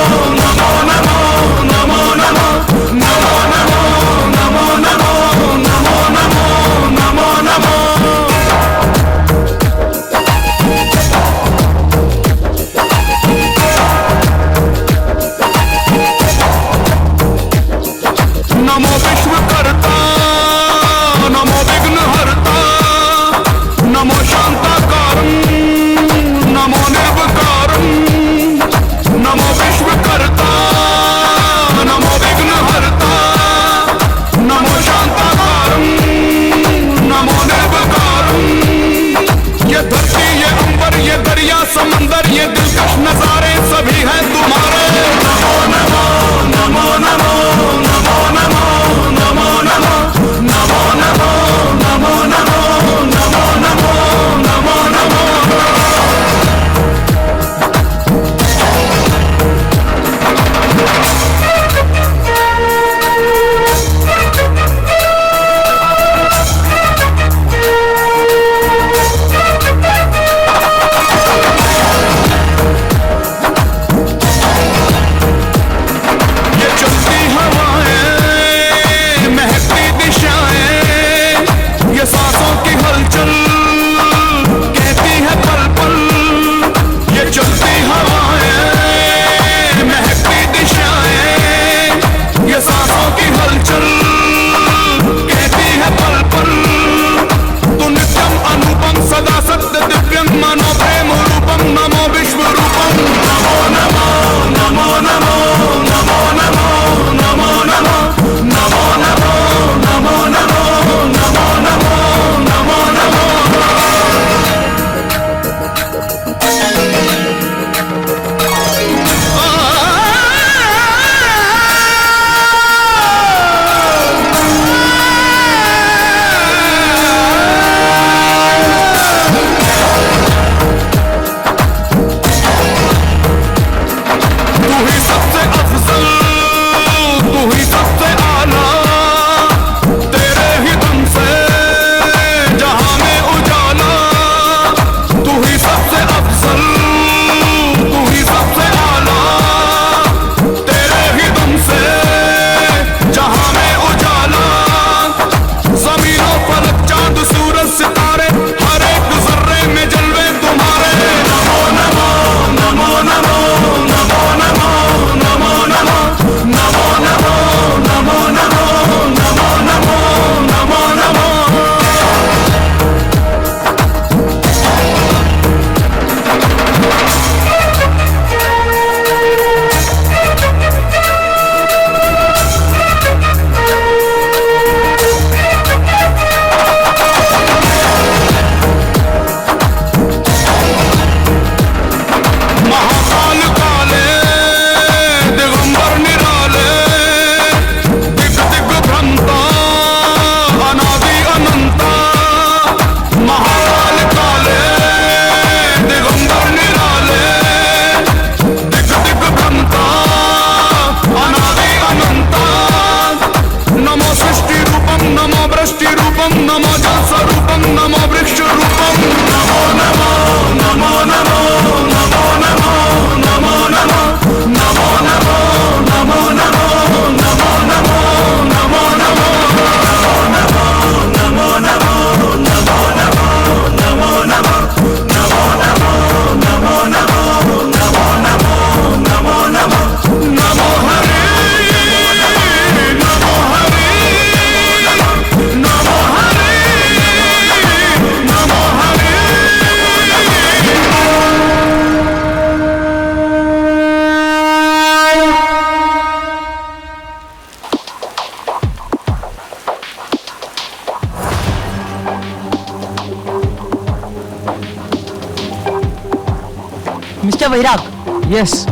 वैराग। यस।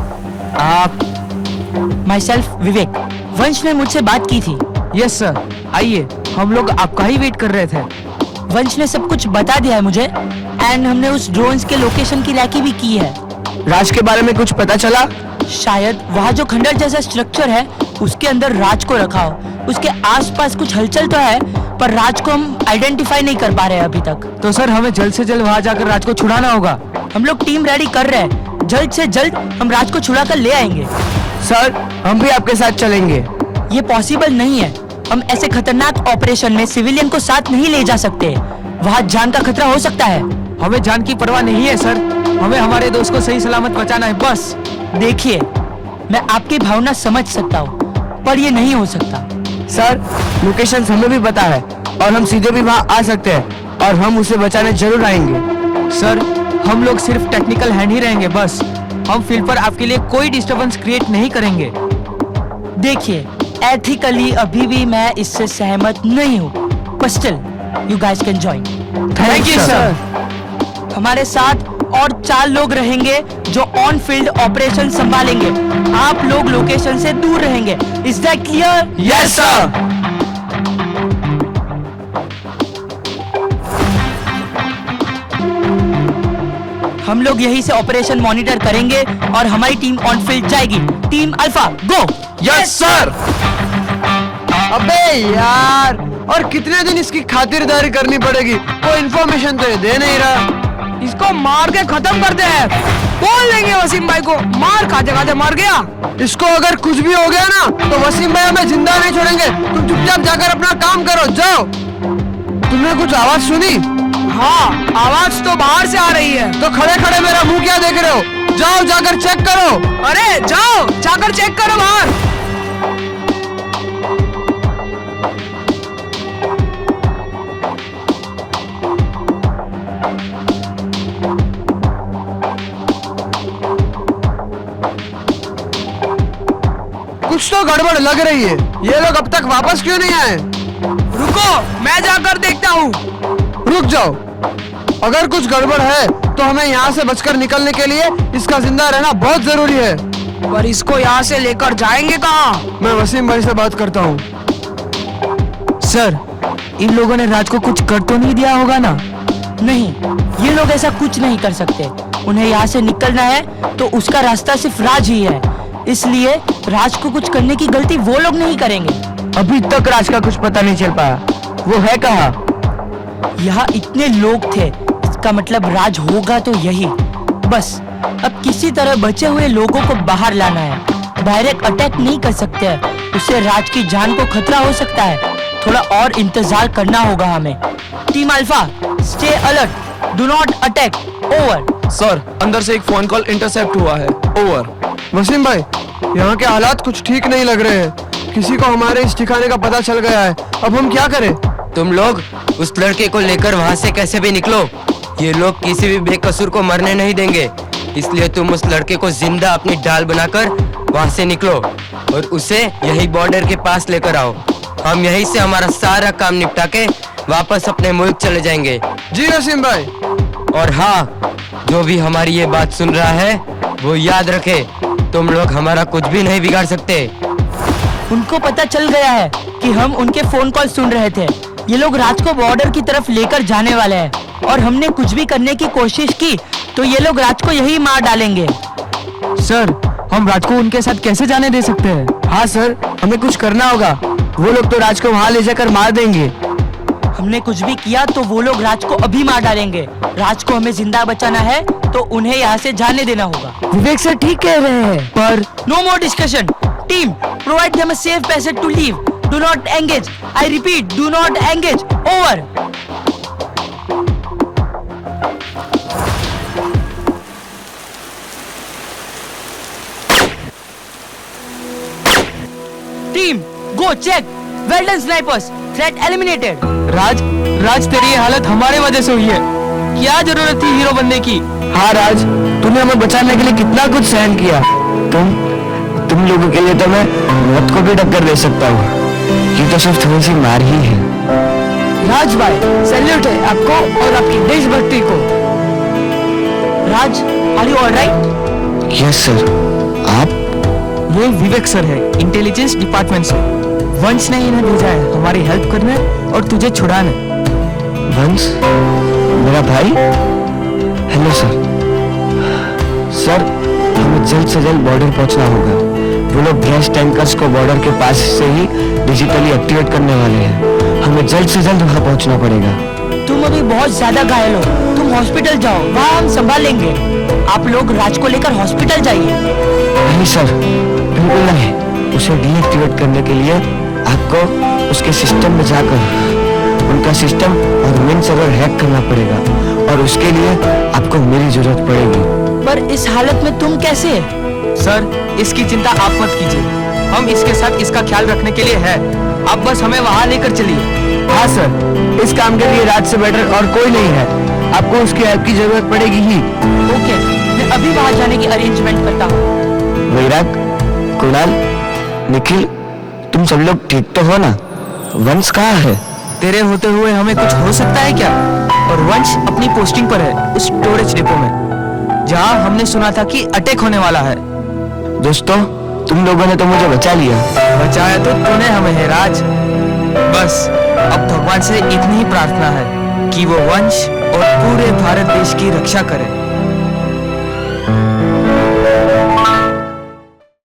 आप माई सेल्फ विवेक। वंश ने मुझसे बात की थी। यस सर, आइए, हम लोग आपका ही वेट कर रहे थे। वंश ने सब कुछ बता दिया है मुझे एंड हमने उस ड्रोन्स के लोकेशन की रैकी भी की है। राज के बारे में कुछ पता चला? शायद वहाँ जो खंडर जैसा स्ट्रक्चर है उसके अंदर राज को रखा हो। उसके आसपास कुछ हलचल तो है पर राज को हम आइडेंटिफाई नहीं कर पा रहे हैं अभी तक। तो सर हमें जल्द से जल्द वहाँ जाकर राज को छुड़ाना होगा। हम लोग टीम रेडी कर रहे हैं, जल्द से जल्द हम राज को छुड़ा कर ले आएंगे। सर हम भी आपके साथ चलेंगे। ये पॉसिबल नहीं है। हम ऐसे खतरनाक ऑपरेशन में सिविलियन को साथ नहीं ले जा सकते। वहाँ जान का खतरा हो सकता है। हमें जान की परवाह नहीं है सर, हमें हमारे दोस्त को सही सलामत बचाना है बस। देखिए, मैं आपकी भावना समझ सकता हूँ पर ये नहीं हो सकता। सर लोकेशन हमें भी पता है और हम सीधे भी वहाँ आ सकते हैं और हम उसे बचाने जरूर आएंगे। सर हम लोग सिर्फ टेक्निकल हैंड ही रहेंगे बस। हम फील्ड पर आपके लिए कोई डिस्टरबेंस क्रिएट नहीं करेंगे। देखिए, एथिकली अभी भी मैं इससे सहमत नहीं हूँ, but still you guys can join। Thank you sir. हमारे साथ और 4 लोग रहेंगे जो ऑन फील्ड ऑपरेशन संभालेंगे। आप लोग लोकेशन से दूर रहेंगे। Is that clear? Yes sir. हम लोग यहीं से ऑपरेशन मॉनिटर करेंगे और हमारी टीम ऑन फील्ड जाएगी। Team alpha go. Yes sir. अबे यार, और कितने दिन इसकी खातिरदारी करनी पड़ेगी? कोई इन्फॉर्मेशन तो ये दे नहीं रहा। इसको मार के खत्म करते हैं। बोल देंगे वसीम भाई को, मार खाते खाते मर गया। इसको अगर कुछ भी हो गया ना तो वसीम भाई हमें जिंदा नहीं छोड़ेंगे। तुम चुपचाप जाकर अपना काम करो, जाओ। तुमने कुछ आवाज सुनी? हाँ, आवाज तो बाहर से आ रही है। तो खड़े खड़े मेरा मुंह क्या देख रहे हो? जाओ जाकर चेक करो। अरे जाओ, जाकर चेक करो बाहर। कुछ तो गड़बड़ लग रही है। ये लोग अब तक वापस क्यों नहीं आए? रुको, मैं जाकर देखता हूँ। रुक जाओ, अगर कुछ गड़बड़ है तो हमें यहाँ से बचकर निकलने के लिए इसका जिंदा रहना बहुत जरूरी है। पर इसको यहाँ से लेकर जाएंगे कहाँ? मैं वसीम भाई से बात करता हूँ। सर, इन लोगों ने राज को कुछ कर तो नहीं दिया होगा ना? नहीं, ये लोग ऐसा कुछ नहीं कर सकते। उन्हें यहाँ से निकलना है तो उसका रास्ता सिर्फ राज ही है। इसलिए राज को कुछ करने की गलती वो लोग नहीं करेंगे। अभी तक राज का कुछ पता नहीं चल पाया। वो है कहाँ? यहाँ इतने लोग थे, इसका मतलब राज होगा तो यही। बस अब किसी तरह बचे हुए लोगों को बाहर लाना है। डायरेक्ट अटैक नहीं कर सकते हैं, उससे राज की जान को खतरा हो सकता है। थोड़ा और इंतजार करना होगा हमें। Team alpha, stay alert, do not attack, over. Sir अंदर से एक फोन कॉल इंटरसेप्ट हुआ है, ओवर। वसीम भाई, यहाँ के हालात कुछ ठीक नहीं लग रहे हैं। किसी को हमारे इस ठिकाने का पता चल गया है। अब हम क्या करें? तुम लोग उस लड़के को लेकर वहाँ से कैसे भी निकलो। ये लोग किसी भी बेकसूर को मरने नहीं देंगे, इसलिए तुम उस लड़के को जिंदा अपनी डाल बनाकर वहाँ से निकलो और उसे यही बॉर्डर के पास लेकर आओ। हम यहीं से हमारा सारा काम निपटा के वापस अपने मुल्क चले जाएंगे। जी वसीम भाई। और हाँ, जो भी हमारी ये बात सुन रहा है वो याद रखे, तुम लोग हमारा कुछ भी नहीं बिगाड़ सकते। उनको पता चल गया है कि हम उनके फोन कॉल सुन रहे थे। ये लोग राज को बॉर्डर की तरफ लेकर जाने वाले हैं और हमने कुछ भी करने की कोशिश की तो ये लोग राज को यही मार डालेंगे। सर, हम राज को उनके साथ कैसे जाने दे सकते हैं? हाँ सर, हमें कुछ करना होगा। वो लोग तो राज को वहाँ ले जाकर मार देंगे। हमने कुछ भी किया तो वो लोग राज को अभी मार डालेंगे। राज को हमें जिंदा बचाना है तो उन्हें यहाँ से जाने देना होगा। विवेक सर ठीक कह रहे हैं, पर no more discussion. Team, provide them a safe passage to leave. Do not engage. I repeat, do not engage, over. Team, go check. Well done snipers, threat eliminated. Raj तेरी ये हालत हमारे वजह से हुई है। क्या जरूरत थी हीरो बनने की? हाँ राज, तूने हमें बचाने के लिए कितना कुछ सहन किया। तुम लोगों के लिए तो मैं मौत को भी टक्कर दे सकता हूँ। ये तो सिर्फ थोड़ी सी मार ही है। राज भाई, सैल्यूट है आपको और आपकी देशभक्ति को। Raj, are you alright? Yes sir. आप? ये विवेक सर है, इंटेलिजेंस डिपार्टमेंट से। वंश ने इन्हें भेजा है हमारी हेल्प करने और तुझे छुड़ाने। वंश मेरा भाई? Hello sir. सर हमें जल्द से जल्द बॉर्डर पहुंचना होगा। वो लोग गैस टैंकर्स को बॉर्डर के पास से ही डिजिटली एक्टिवेट करने वाले हैं। हमें जल्द से जल्द वहां पहुंचना पड़ेगा। तुम अभी बहुत ज्यादा घायल हो, तुम हॉस्पिटल जाओ, वहाँ हम संभाल लेंगे। आप लोग राज को लेकर हॉस्पिटल जाइए। नहीं सर, बिल्कुल नहीं। उसे डीएक्टिवेट करने के लिए आपको उसके सिस्टम में जाकर उनका सिस्टम और मेन सर्वर हैक करना पड़ेगा, और उसके लिए आपको मेरी जरूरत पड़ेगी। पर इस हालत में तुम कैसे? सर इसकी चिंता आप मत कीजिए, हम इसके साथ इसका ख्याल रखने के लिए है। आप बस हमें वहाँ लेकर चलिए। हाँ सर, इस काम के लिए राज से बेटर और कोई नहीं है। आपको उसकी हेल्प की जरूरत पड़ेगी ही। ओके, मैं अभी वहाँ जाने की अरेंजमेंट करता हूँ। वैराग, कुणाल, निखिल, तुम सब लोग ठीक तो हो ना? वंश कहाँ है? तेरे होते हुए हमें कुछ हो सकता है क्या? और वंश अपनी पोस्टिंग पर है, उस स्टोरेज डिपो में, जहाँ हमने सुना था कि अटैक होने वाला है। दोस्तों, तुम लोगों ने तो मुझे बचा लिया। बचाया तो तूने हमें है राज। बस अब भगवान से इतनी ही प्रार्थना है कि वो वंश और पूरे भारत देश की रक्षा करे।